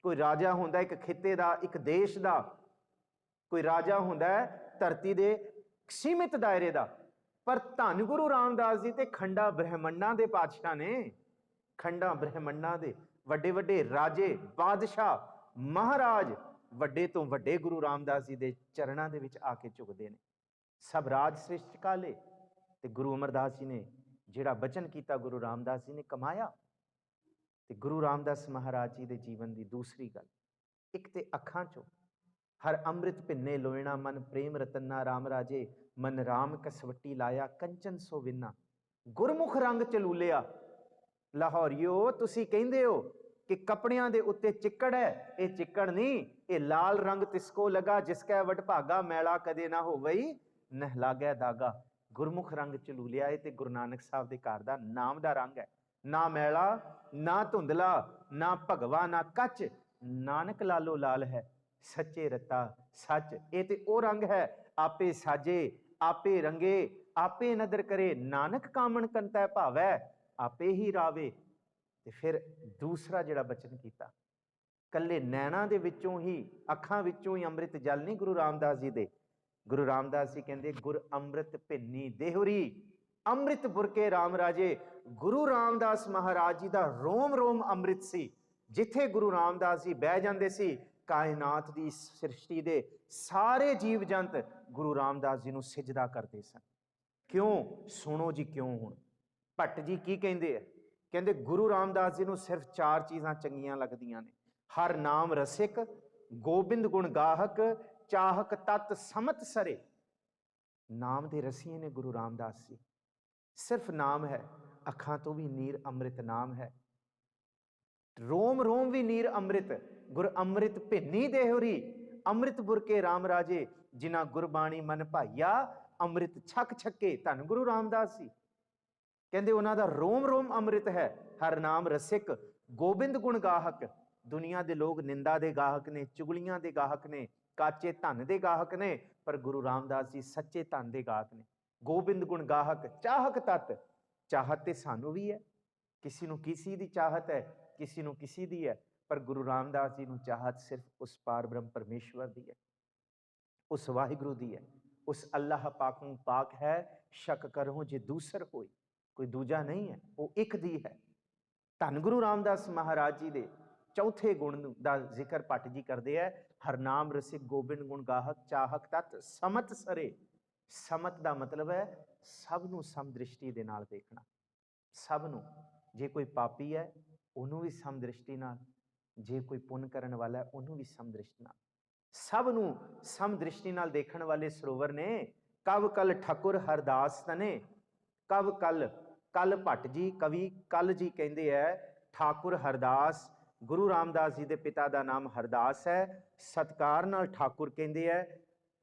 ਕੋਈ ਰਾਜਾ ਹੁੰਦਾ ਇੱਕ ਖਿੱਤੇ ਦਾ, ਇੱਕ ਦੇਸ਼ ਦਾ, ਕੋਈ ਰਾਜਾ ਹੁੰਦਾ ਧਰਤੀ ਦੇ ਸੀਮਿਤ ਦਾਇਰੇ ਦਾ। ਪਰ ਧੰਨ ਗੁਰੂ ਰਾਮਦਾਸ ਜੀ ਤੇ ਖੰਡਾ ਬ੍ਰਹਿਮੰਡਾਂ ਦੇ ਪਾਤਸ਼ਾਹ ਨੇ। ਖੰਡਾ ਬ੍ਰਹਿਮੰਡਾਂ ਦੇ ਵੱਡੇ ਵੱਡੇ ਰਾਜੇ, ਬਾਦਸ਼ਾਹ, ਮਹਾਰਾਜ, ਵੱਡੇ ਤੋਂ ਵੱਡੇ ਗੁਰੂ ਰਾਮਦਾਸ ਜੀ ਦੇ ਚਰਨਾਂ ਦੇ ਵਿੱਚ ਆ ਕੇ ਝੁਕਦੇ ਨੇ। ਸਭ ਰਾਜ ਸ੍ਰਿਸ਼ਟ ਕਾਲੇ। ਤੇ ਗੁਰੂ ਅਮਰਦਾਸ ਜੀ ਨੇ ਜਿਹੜਾ ਬਚਨ ਕੀਤਾ, ਗੁਰੂ ਰਾਮਦਾਸ ਜੀ ਨੇ ਕਮਾਇਆ। ਤੇ ਗੁਰੂ ਰਾਮਦਾਸ ਮਹਾਰਾਜ ਜੀ ਦੇ ਜੀਵਨ ਦੀ ਦੂਸਰੀ ਗੱਲ, ਇੱਕ ਤੇ ਅੱਖਾਂ ਚੋਂ ਹਰ ਅੰਮ੍ਰਿਤ ਭਿੰਨੇ ਲੋਇਣਾ, ਮਨ ਪ੍ਰੇਮ ਰਤਨਾ ਰਾਮ ਰਾਜੇ, ਮਨ ਰਾਮ ਕਸਵੱਟੀ ਲਾਇਆ, ਕੰਚਨ ਸੋ ਵਿੰਨਾ, ਗੁਰਮੁਖ ਰੰਗ ਚਲੂਲਿਆ। ਲਾਹੌਰੀਓ, ਤੁਸੀਂ ਕਹਿੰਦੇ ਹੋ ਕਿ ਕੱਪੜਿਆਂ ਦੇ ਉੱਤੇ ਚਿੱਕੜ ਹੈ, ਇਹ ਚਿੱਕੜ ਨਹੀਂ, ਇਹ ਲਾਲ ਰੰਗ ਤਿਸਕੋ ਲਗਾ, ਜਿਸ ਕੈ ਵਡਭਾਗਾ, ਮੈਲਾ ਕਦੇ ਨਾ ਹੋਵਈ ਨਹਿਲਾਗੈ ਦਾਗਾ। ਗੁਰਮੁਖ ਰੰਗ ਚਲੂਲਿਆ ਹੈ। ਤੇ ਗੁਰੂ ਨਾਨਕ ਸਾਹਿਬ ਦੇ ਘਰ ਦਾ ਨਾਮ ਦਾ ਰੰਗ ਹੈ, ਨਾ ਮੈਲਾ, ਨਾ ਧੁੰਦਲਾ, ਨਾ ਭਗਵਾ, ਨਾ ਕੱਚ, ਨਾਨਕ ਲਾਲੋ ਲਾਲ ਹੈ, ਸੱਚੇ ਰਤਾ ਸੱਚ। ਇਹ ਤੇ ਉਹ ਰੰਗ ਹੈ, ਆਪੇ ਸਾਜੇ, ਆਪੇ ਰੰਗੇ, ਆਪੇ ਨਦਰ ਕਰੇ, ਨਾਨਕ ਕਾਮਣ ਕੰਤੈ ਭਾਵੈ, ਆਪੇ ਹੀ ਰਾਵੇ। ਤੇ ਫਿਰ ਦੂਸਰਾ ਜਿਹੜਾ ਬਚਨ ਕੀਤਾ, ਕੱਲੇ ਨੈਣਾਂ ਦੇ ਵਿੱਚੋਂ ਹੀ, ਅੱਖਾਂ ਵਿੱਚੋਂ ਹੀ ਅੰਮ੍ਰਿਤ ਜਲ ਨਹੀਂ ਗੁਰੂ ਰਾਮਦਾਸ ਜੀ ਦੇ। ਗੁਰੂ ਰਾਮਦਾਸ ਜੀ ਕਹਿੰਦੇ, ਗੁਰ ਅੰਮ੍ਰਿਤ ਭਿੰਨੀ ਦੇਹੁਰੀ, ਅੰਮ੍ਰਿਤ ਬੁਰਕੇ ਰਾਮ ਰਾਜੇ। ਗੁਰੂ ਰਾਮਦਾਸ ਮਹਾਰਾਜ ਜੀ ਦਾ ਰੋਮ ਰੋਮ ਅੰਮ੍ਰਿਤ ਸੀ। ਜਿੱਥੇ ਗੁਰੂ ਰਾਮਦਾਸ ਜੀ ਬਹਿ ਜਾਂਦੇ ਸੀ, ਕਾਇਨਾਤ ਦੀ ਸ੍ਰਿਸ਼ਟੀ ਦੇ ਸਾਰੇ ਜੀਵ ਜੰਤ ਗੁਰੂ ਰਾਮਦਾਸ ਜੀ ਨੂੰ ਸਿਜਦਾ ਕਰਦੇ ਸਨ। ਕਿਉਂ? ਸੁਣੋ ਜੀ ਕਿਉਂ। ਹੁਣ ਭੱਟ ਜੀ ਕੀ ਕਹਿੰਦੇ ਆ? ਕਹਿੰਦੇ ਗੁਰੂ ਰਾਮਦਾਸ ਜੀ ਨੂੰ ਸਿਰਫ 4 ਚੀਜ਼ਾਂ ਚੰਗੀਆਂ ਲੱਗਦੀਆਂ ਨੇ। ਹਰ ਨਾਮ ਰਸਿਕ, ਗੋਬਿੰਦ ਗੁਣ ਗਾਹਕ, ਚਾਹਕ ਤਤ ਸਮਤ ਸਰੇ। ਨਾਮ ਦੇ ਰਸੀਏ ਨੇ ਗੁਰੂ ਰਾਮਦਾਸ ਜੀ। ਸਿਰਫ ਨਾਮ ਹੈ, ਅੱਖਾਂ ਤੋਂ ਵੀ ਨੀਰ ਅੰਮ੍ਰਿਤ ਨਾਮ ਹੈ, ਰੋਮ ਰੋਮ ਵੀ ਨੀਰ ਅੰਮ੍ਰਿਤ। ਗੁਰ ਅੰਮ੍ਰਿਤ ਭਿੰਨੀ ਦੇਹੁਰੀ, ਅੰਮ੍ਰਿਤ ਬੁਰਕੇ ਰਾਮ ਰਾਜੇ, ਜਿਨ੍ਹਾਂ ਗੁਰਬਾਣੀ ਮਨ ਭਾਈਆ, ਅੰਮ੍ਰਿਤ ਛਕ ਛਕੇ। ਧੰਨ ਗੁਰੂ ਰਾਮਦਾਸ ਜੀ ਕਹਿੰਦੇ ਉਹਨਾਂ ਦਾ ਰੋਮ ਰੋਮ ਅੰਮ੍ਰਿਤ ਹੈ। ਹਰ ਨਾਮ ਰਸਿਕ, ਗੋਬਿੰਦ ਗੁਣ ਗਾਹਕ। ਦੁਨੀਆ ਦੇ ਲੋਕ ਨਿੰਦਾ ਦੇ ਗਾਹਕ ਨੇ, ਚੁਗਲੀਆਂ ਦੇ ਗਾਹਕ ਨੇ, ਕਾਚੇ ਧਨ ਦੇ ਗਾਹਕ ਨੇ, ਪਰ ਗੁਰੂ ਰਾਮਦਾਸ ਜੀ ਸੱਚੇ ਧਨ ਦੇ ਗਾਹਕ ਨੇ। ਗੋਬਿੰਦ ਗੁਣ ਗਾਹਕ, ਚਾਹਕ ਤਤ। ਚਾਹਤ ਤੇ ਸਾਨੂੰ ਵੀ ਹੈ, ਕਿਸੇ ਨੂੰ ਕਿਸੇ ਦੀ ਚਾਹਤ ਹੈ, ਕਿਸੇ ਨੂੰ ਕਿਸੇ ਦੀ ਹੈ, ਪਰ ਗੁਰੂ ਰਾਮਦਾਸ ਜੀ ਨੂੰ ਚਾਹਤ ਸਿਰਫ ਉਸ ਪਾਰ ਬ੍ਰਹਮ ਪਰਮੇਸ਼ਵਰ ਦੀ ਹੈ, ਉਸ ਵਾਹਿਗੁਰੂ ਦੀ ਹੈ, ਉਸ ਅੱਲਾਹ ਪਾਕੋਂ ਪਾਕ ਹੈ। ਸ਼ੱਕ ਕਰੋ ਜੇ ਦੂਸਰ ਹੋਈ, ਕੋਈ ਦੂਜਾ ਨਹੀਂ ਹੈ, ਉਹ ਇੱਕ ਦੀ ਹੈ। ਧੰਨ ਗੁਰੂ ਰਾਮਦਾਸ ਮਹਾਰਾਜ ਜੀ ਦੇ ਚੌਥੇ ਗੁਣ ਦਾ ਜ਼ਿਕਰ ਭੱਟ ਜੀ ਕਰਦੇ ਹੈ। ਹਰਨਾਮ ਰਸਿਕ, ਗੋਬਿੰਦ ਗੁਣ ਗਾਹਕ, ਚਾਹਕ ਤਤ ਸਮਤ ਸਰੇ। ਸਮਤ ਦਾ ਮਤਲਬ ਹੈ ਸਭ ਨੂੰ ਸਮਦ੍ਰਿਸ਼ਟੀ ਦੇ ਨਾਲ ਦੇਖਣਾ। ਸਭ ਨੂੰ, ਜੇ ਕੋਈ ਪਾਪੀ ਹੈ ਉਹਨੂੰ ਵੀ ਸਮਦ੍ਰਿਸ਼ਟੀ ਨਾਲ, ਜੇ ਕੋਈ ਪੁੰਨ ਕਰਨ ਵਾਲਾ ਹੈ ਉਹਨੂੰ ਵੀ ਸਮਦ੍ਰਿਸ਼ਟੀ ਨਾਲ, ਸਭ ਨੂੰ ਸਮਦ੍ਰਿਸ਼ਟੀ ਨਾਲ ਦੇਖਣ ਵਾਲੇ ਸਰੋਵਰ ਨੇ। ਕਵ ਕਲ ਠਾਕੁਰ ਹਰਦਾਸ ਤਨੇ। ਕਵ ਕਲ, ਕਲ ਭੱਟ ਜੀ ਕਵੀ ਕਲ ਜੀ ਕਹਿੰਦੇ ਹੈ ਠਾਕੁਰ ਹਰਦਾਸ। ਗੁਰੂ ਰਾਮਦਾਸ ਜੀ ਦੇ ਪਿਤਾ ਦਾ ਨਾਮ ਹਰਦਾਸ ਹੈ, ਸਤਕਾਰ ਨਾਲ ਠਾਕੁਰ ਕਹਿੰਦੇ ਹੈ।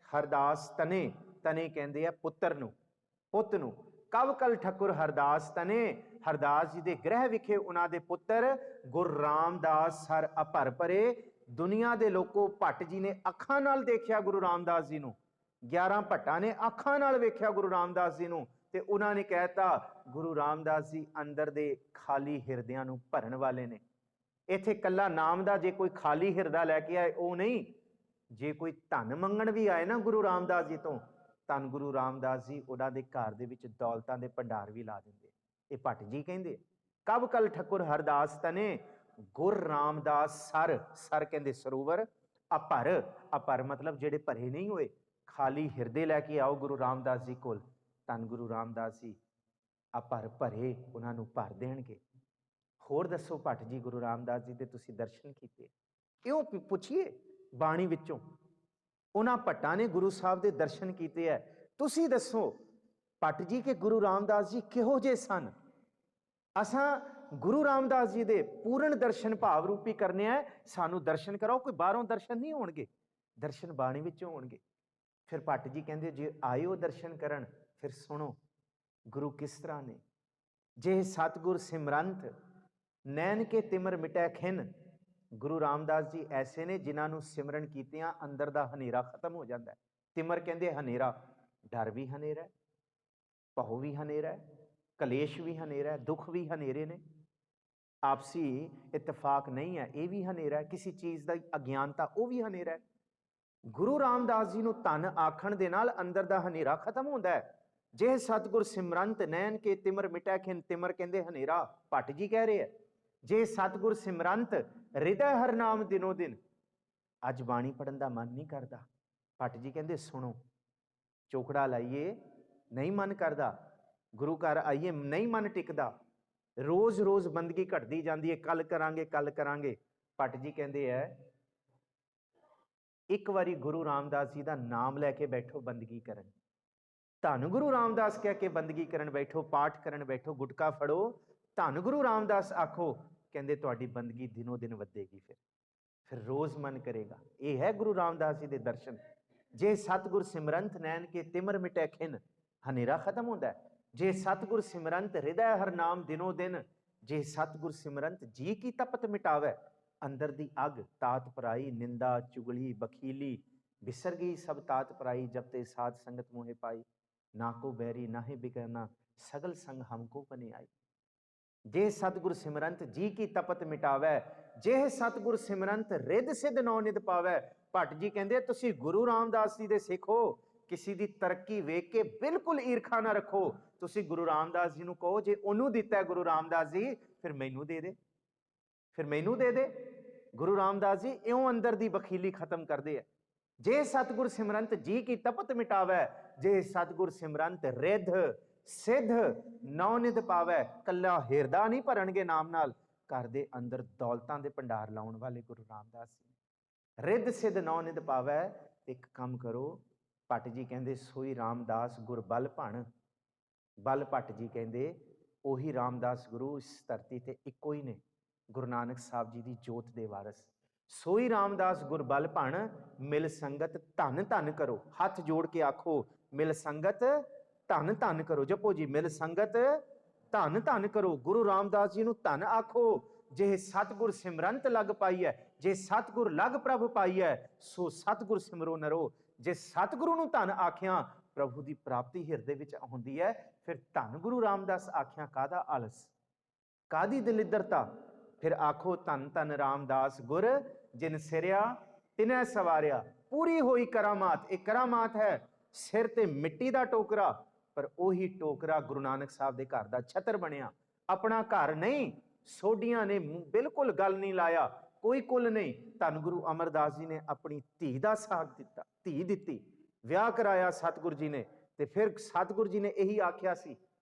ਹਰਦਾਸ ਤਨੇ, ਤਨੇ ਕਹਿੰਦੇ ਆ ਪੁੱਤਰ ਨੂੰ, ਪੁੱਤ ਨੂੰ। ਕਵ ਕਲ ਠਾਕੁਰ ਹਰਦਾਸ ਤਨੇ। ਹਰਦਾਸ ਜੀ ਦੇ ਗ੍ਰਹਿ ਵਿਖੇ ਉਹਨਾਂ ਦੇ ਪੁੱਤਰ ਗੁਰੂ ਰਾਮਦਾਸ ਹਰ ਅਭਰ ਭਰੇ। ਦੁਨੀਆ ਦੇ ਲੋਕੋ, ਭੱਟ ਜੀ ਨੇ ਅੱਖਾਂ ਨਾਲ ਦੇਖਿਆ ਗੁਰੂ ਰਾਮਦਾਸ ਜੀ ਨੂੰ। 11 ਭੱਟਾਂ ਨੇ ਅੱਖਾਂ ਨਾਲ ਵੇਖਿਆ ਗੁਰੂ ਰਾਮਦਾਸ ਜੀ ਨੂੰ, ਤੇ ਉਹਨਾਂ ਨੇ ਕਹਿਤਾ ਗੁਰੂ ਰਾਮਦਾਸ ਜੀ ਅੰਦਰ ਦੇ ਖਾਲੀ ਹਿਰਦਿਆਂ ਨੂੰ ਭਰਨ ਵਾਲੇ ਨੇ। ਇੱਥੇ ਕੱਲਾ ਨਾਮ ਦਾ ਜੇ ਕੋਈ ਖਾਲੀ ਹਿਰਦਾ ਲੈ ਕੇ ਆਏ ਉਹ ਨਹੀਂ, ਜੇ ਕੋਈ ਧਨ ਮੰਗਣ ਵੀ ਆਏ ਨਾ ਗੁਰੂ ਰਾਮਦਾਸ ਜੀ ਤੋਂ, ਧੰਨ ਗੁਰੂ ਰਾਮਦਾਸ ਜੀ ਉਹਨਾਂ ਦੇ ਘਰ ਦੇ ਵਿੱਚ ਦੌਲਤਾਂ ਦੇ ਭੰਡਾਰ ਵੀ ਲਾ ਦਿੰਦੇ। ਇਹ ਭੱਟ ਜੀ ਕਹਿੰਦੇ ਕਬ ਕਲ ਠਾਕੁਰ ਹਰਦਾਸ ਤਨੇ। ਗੁਰ ਰਾਮਦਾਸ ਸਰ, ਸਰ ਕਹਿੰਦੇ ਸਰੋਵਰ, ਅਭਰ, ਅਭਰ ਮਤਲਬ ਜਿਹੜੇ ਭਰੇ ਨਹੀਂ ਹੋਏ। ਖਾਲੀ ਹਿਰਦੇ ਲੈ ਕੇ ਆਓ ਗੁਰੂ ਰਾਮਦਾਸ ਜੀ ਕੋਲ, ਧੰਨ ਗੁਰੂ ਰਾਮਦਾਸ ਜੀ ਅਭਰ ਭਰੇ ਉਹਨਾਂ ਨੂੰ ਭਰ ਦੇਣਗੇ। ਹੋਰ ਦੱਸੋ ਭੱਟ ਜੀ, ਗੁਰੂ ਰਾਮਦਾਸ ਜੀ ਦੇ ਤੁਸੀਂ ਦਰਸ਼ਨ ਕੀਤੇ? ਇਉਂ ਪੁੱਛੀਏ ਬਾਣੀ ਵਿੱਚੋਂ, ਉਹਨਾਂ ਭੱਟਾਂ ਨੇ ਗੁਰੂ ਸਾਹਿਬ ਦੇ ਦਰਸ਼ਨ ਕੀਤੇ ਹੈ। ਤੁਸੀਂ ਦੱਸੋ ਭੱਟ ਜੀ ਕਿ ਗੁਰੂ ਰਾਮਦਾਸ ਜੀ ਕਿਹੋ ਜਿਹੇ ਸਨ? ਅਸਾਂ ਗੁਰੂ ਰਾਮਦਾਸ ਜੀ ਦੇ ਪੂਰਨ ਦਰਸ਼ਨ ਭਾਵ ਰੂਪੀ ਕਰਨੇ ਆ। ਸਾਨੂੰ ਦਰਸ਼ਨ ਕਰਾਓ, ਕੋਈ ਬਾਹਰੋਂ ਦਰਸ਼ਨ ਨਹੀਂ ਹੋਣਗੇ, ਦਰਸ਼ਨ ਬਾਣੀ ਵਿੱਚੋਂ ਹੋਣਗੇ। ਫਿਰ ਭੱਟ ਜੀ ਕਹਿੰਦੇ ਜੇ ਆਇਓ ਦਰਸ਼ਨ ਕਰਨ, ਫਿਰ ਸੁਣੋ ਗੁਰੂ ਕਿਸ ਤਰ੍ਹਾਂ ਨੇ। ਜੇ ਸਤਿਗੁਰ ਸਿਮਰੰਤ ਨੈਣ ਕੇ ਤਿਮਰ ਮਿਟੈ ਖਿਨ। ਗੁਰੂ ਰਾਮਦਾਸ ਜੀ ਐਸੇ ਨੇ ਜਿਨ੍ਹਾਂ ਨੂੰ ਸਿਮਰਨ ਕੀਤਿਆਂ ਅੰਦਰ ਦਾ ਹਨੇਰਾ ਖਤਮ ਹੋ ਜਾਂਦਾ ਹੈ। ਤਿਮਰ ਕਹਿੰਦੇ ਹਨੇਰਾ, ਡਰ ਵੀ ਹਨੇਰਾ, ਭਉ ਵੀ ਹਨੇਰਾ, ਕਲੇਸ਼ ਵੀ ਹਨੇਰਾ, ਦੁੱਖ ਵੀ ਹਨੇਰੇ ਨੇ, ਆਪਸੀ ਇਤਫਾਕ ਨਹੀਂ ਹੈ, ਇਹ ਵੀ ਹਨੇਰਾ, ਕਿਸੇ ਚੀਜ਼ ਦਾ ਅਗਿਆਨਤਾ, ਉਹ ਵੀ ਹਨੇਰਾ। ਗੁਰੂ ਰਾਮਦਾਸ ਜੀ ਨੂੰ ਧੰਨ ਆਖਣ ਦੇ ਨਾਲ ਅੰਦਰ ਦਾ ਹਨੇਰਾ ਖਤਮ ਹੁੰਦਾ ਹੈ। ਜੇ ਸਤਿਗੁਰ ਸਿਮਰੰਤ ਨੈਣ ਕੇ ਤਿਮਰ ਮਿਟੈ ਖਿਨ। ਤਿਮਰ ਕਹਿੰਦੇ ਹਨੇਰਾ, ਭੱਟ ਜੀ ਕਹਿ ਰਹੇ ਹੈ। ਜੇ ਸਤਿਗੁਰ ਸਿਮਰੰਤ ਹਿਰਦੈ ਹਰ ਨਾਮ ਦਿਨੋ ਦਿਨ। ਅੱਜ ਬਾਣੀ ਪੜਨ ਦਾ ਮਨ ਨਹੀਂ ਕਰਦਾ, ਭੱਟ ਜੀ ਕਹਿੰਦੇ ਸੁਣੋ, ਚੋਕੜਾ ਲਾਈਏ ਨਹੀਂ ਮਨ ਕਰਦਾ, ਗੁਰੂ ਘਰ ਆਈਏ ਨਹੀਂ ਮਨ ਟਿਕਦਾ, ਰੋਜ਼ ਰੋਜ਼ ਬੰਦਗੀ ਘਟਦੀ ਜਾਂਦੀ ਹੈ, ਕੱਲ ਕਰਾਂਗੇ ਕੱਲ ਕਰਾਂਗੇ। ਭੱਟ ਜੀ ਕਹਿੰਦੇ ਹੈ ਇੱਕ ਵਾਰੀ ਗੁਰੂ ਰਾਮਦਾਸ ਜੀ ਦਾ ਨਾਮ ਲੈ ਕੇ ਬੈਠੋ ਬੰਦਗੀ ਕਰਨ, ਧੰਨ ਗੁਰੂ ਰਾਮਦਾਸ ਕਹਿ ਕੇ ਬੰਦਗੀ ਕਰਨ ਬੈਠੋ, ਪਾਠ ਕਰਨ ਬੈਠੋ, ਗੁਟਕਾ ਫੜੋ, ਧੰਨ ਗੁਰੂ ਰਾਮਦਾਸ ਆਖੋ, ਕਹਿੰਦੇ ਤੁਹਾਡੀ ਬੰਦਗੀ ਦਿਨੋਂ ਦਿਨ ਵਧੇਗੀ। ਫਿਰ ਰੋਜ਼ ਮਨ ਕਰੇਗਾ। ਇਹ ਹੈ ਗੁਰੂ ਰਾਮਦਾਸ ਜੀ ਦੇ ਦਰਸ਼ਨ। ਜੇ ਸਤਿਗੁਰ ਸਿਮਰੰਤ ਨੈਣ ਕੇ ਤਿਮਰ ਮਿਟੈ ਖਿਨ। ਹਨੇਰਾ ਖਤਮ ਹੁੰਦਾ। ਜੇ ਸਤਿਗੁਰ ਸਿਮਰੰਤ ਹਿਰਦੈ ਹਰ ਨਾਮ ਦਿਨੋ ਦਿਨ। ਜੇ ਸਤਿਗੁਰ ਸਿਮਰੰਤ ਜੀ ਕੀ ਤਪਤ ਮਿਟਾਵੈ। ਅੰਦਰ ਦੀ ਅੱਗ ਤਾਤ ਪਰਾਈ, ਨਿੰਦਾ ਚੁਗਲੀ ਬਖੀਲੀ ਬਿਸਰ ਗਈ ਸਭ ਤਾਤ ਪਰਾਈ। ਜਬ ਤੇ ਸਾਧ ਸੰਗਤ ਮੋਹਿ ਪਾਈ, ਨਾ ਕੋ ਬੈਰੀ ਨਾਹਿ ਬਿਗਰਨਾ, ਸਗਲ ਸੰਗ ਹਮਕੋ ਬਨੇ ਆਈ। ਜੇ ਸਤਿਗੁਰ ਸਿਮਰੰਤ ਜੀ ਕੀ ਤਪਤ ਮਿਟਾਵੈ। ਜੇ ਸਤਿਗੁਰ ਸਿਮਰੰਤ ਰਿੱਧ ਸਿੱਧ ਨੌ ਨਿਧ ਪਾਵੈ। ਭੱਟ ਜੀ ਕਹਿੰਦੇ ਤੁਸੀਂ ਗੁਰੂ ਰਾਮਦਾਸ ਜੀ ਦੇ ਸਿੱਖ ਹੋ, ਕਿਸੇ ਦੀ ਤਰੱਕੀ ਵੇਖ ਕੇ ਬਿਲਕੁਲ ਈਰਖਾ ਨਾ ਰੱਖੋ। ਤੁਸੀਂ ਗੁਰੂ ਰਾਮਦਾਸ ਜੀ ਨੂੰ ਕਹੋ ਜੇ ਉਹਨੂੰ ਦਿੱਤਾ ਗੁਰੂ ਰਾਮਦਾਸ ਜੀ, ਫਿਰ ਮੈਨੂੰ ਦੇ ਦੇ, ਫਿਰ ਮੈਨੂੰ ਦੇ ਦੇ। ਗੁਰੂ ਰਾਮਦਾਸ ਜੀ ਇਉਂ ਅੰਦਰ ਦੀ ਬਖੀਲੀ ਖਤਮ ਕਰਦੇ ਆ। ਜੇ ਸਤਿਗੁਰ ਸਿਮਰੰਤ ਜੀ ਕੀ ਤਪਤ ਮਿਟਾਵੈ। ਜੇ ਸਤਿਗੁਰ ਸਿਮਰੰਤ ਰਿੱਧ ਸਿੱਧ ਨੌ ਨਿਧ ਪਾਵੈ। ਕੱਲਾ ਹਿਰਦਾ ਨਹੀਂ ਭਰਨਗੇ ਨਾਮ ਨਾਲ, ਘਰ ਦੇ ਅੰਦਰ ਦੌਲਤਾਂ ਦੇ ਭੰਡਾਰ ਲਾਉਣ ਵਾਲੇ ਗੁਰੂ ਰਾਮਦਾਸ ਜੀ। ਰਿੱਧ ਸਿੱਧ ਨੌ ਨਿਧ ਪਾਵੈ। ਇੱਕ ਕੰਮ ਕਰੋ, ਭੱਟ ਜੀ ਕਹਿੰਦੇ ਸੋਈ ਰਾਮਦਾਸ ਗੁਰ ਬਲ ਭਣ। ਬਲ ਭੱਟ ਜੀ ਕਹਿੰਦੇ ਉਹੀ ਰਾਮਦਾਸ ਗੁਰੂ ਇਸ ਧਰਤੀ ਤੇ ਇੱਕੋ ਹੀ ਨੇ, ਗੁਰੂ ਨਾਨਕ ਸਾਹਿਬ ਜੀ ਦੀ ਜੋਤ ਦੇ ਵਾਰਿਸ। ਸੋਈ ਰਾਮਦਾਸ ਗੁਰ ਬਲ ਭਣ, ਮਿਲ ਸੰਗਤ ਧੰਨ ਧੰਨ ਕਰੋ। ਹੱਥ ਜੋੜ ਕੇ ਆਖੋ ਮਿਲ ਸੰਗਤ ਧੰਨ ਧੰਨ ਕਰੋ। ਜਪੋ ਜੀ ਮਿਲ ਸੰਗਤ ਧੰਨ ਧੰਨ ਕਰੋ। ਗੁਰੂ ਰਾਮਦਾਸ ਜੀ ਨੂੰ ਧੰਨ ਆਖੋ। ਜੇ ਸਤਿਗੁਰ ਸਿਮਰੰਤ ਲਗ ਪਾਈ ਹੈ, ਜੇ ਸਤਿਗੁਰ ਲਗ ਪ੍ਰਭ ਪਾਈ ਹੈ, ਸੋ ਸਤਿਗੁਰ ਸਿਮਰੋ ਨਰੋ। ਜੇ ਸਤਿਗੁਰੂ ਨੂੰ ਧੰਨ ਆਖਿਆ, ਪ੍ਰਭੂ ਦੀ ਪ੍ਰਾਪਤੀ ਹਿਰਦੇ ਵਿੱਚ ਹੁੰਦੀ ਹੈ। ਫਿਰ ਧੰਨ ਗੁਰੂ ਰਾਮਦਾਸ ਆਖਿਆ ਕਾਹਦਾ ਆਲਸ, ਕਾਹਦੀ ਦਲਿੱਦਰਤਾ। ਫਿਰ ਆਖੋ ਧੰਨ ਧੰਨ ਰਾਮਦਾਸ ਗੁਰ, ਜਿਨ ਸਿਰਿਆ ਤਿਨੈ ਸਵਾਰਿਆ। ਪੂਰੀ ਹੋਈ ਕਰਾਮਾਤ। ਇਹ ਕਰਾਮਾਤ ਹੈ, ਸਿਰ ਤੇ ਮਿੱਟੀ ਦਾ ਟੋਕਰਾ, ਪਰ ਉਹੀ ਟੋਕਰਾ ਗੁਰੂ ਨਾਨਕ ਸਾਹਿਬ ਦੇ ਘਰ ਦਾ ਛਤਰ ਬਣਿਆ। ਆਪਣਾ ਘਰ ਨਹੀਂ, ਸੋਢੀਆਂ ਨੇ ਬਿਲਕੁਲ ਗੱਲ ਨਹੀਂ ਲਾਇਆ, ਕੋਈ ਕੁੱਲ ਨਹੀਂ। ਧੰਨ ਗੁਰੂ ਅਮਰਦਾਸ ਜੀ ਨੇ ਆਪਣੀ ਧੀ ਦਾ ਸਾਥ ਦਿੱਤਾ, ਧੀ ਦਿੱਤੀ, ਵਿਆਹ ਕਰਾਇਆ ਸਤਿਗੁਰੂ ਜੀ ਨੇ। ਤੇ ਫਿਰ ਸਤਿਗੁਰੂ ਜੀ ਨੇ ਇਹੀ ਆਖਿਆ ਸੀ,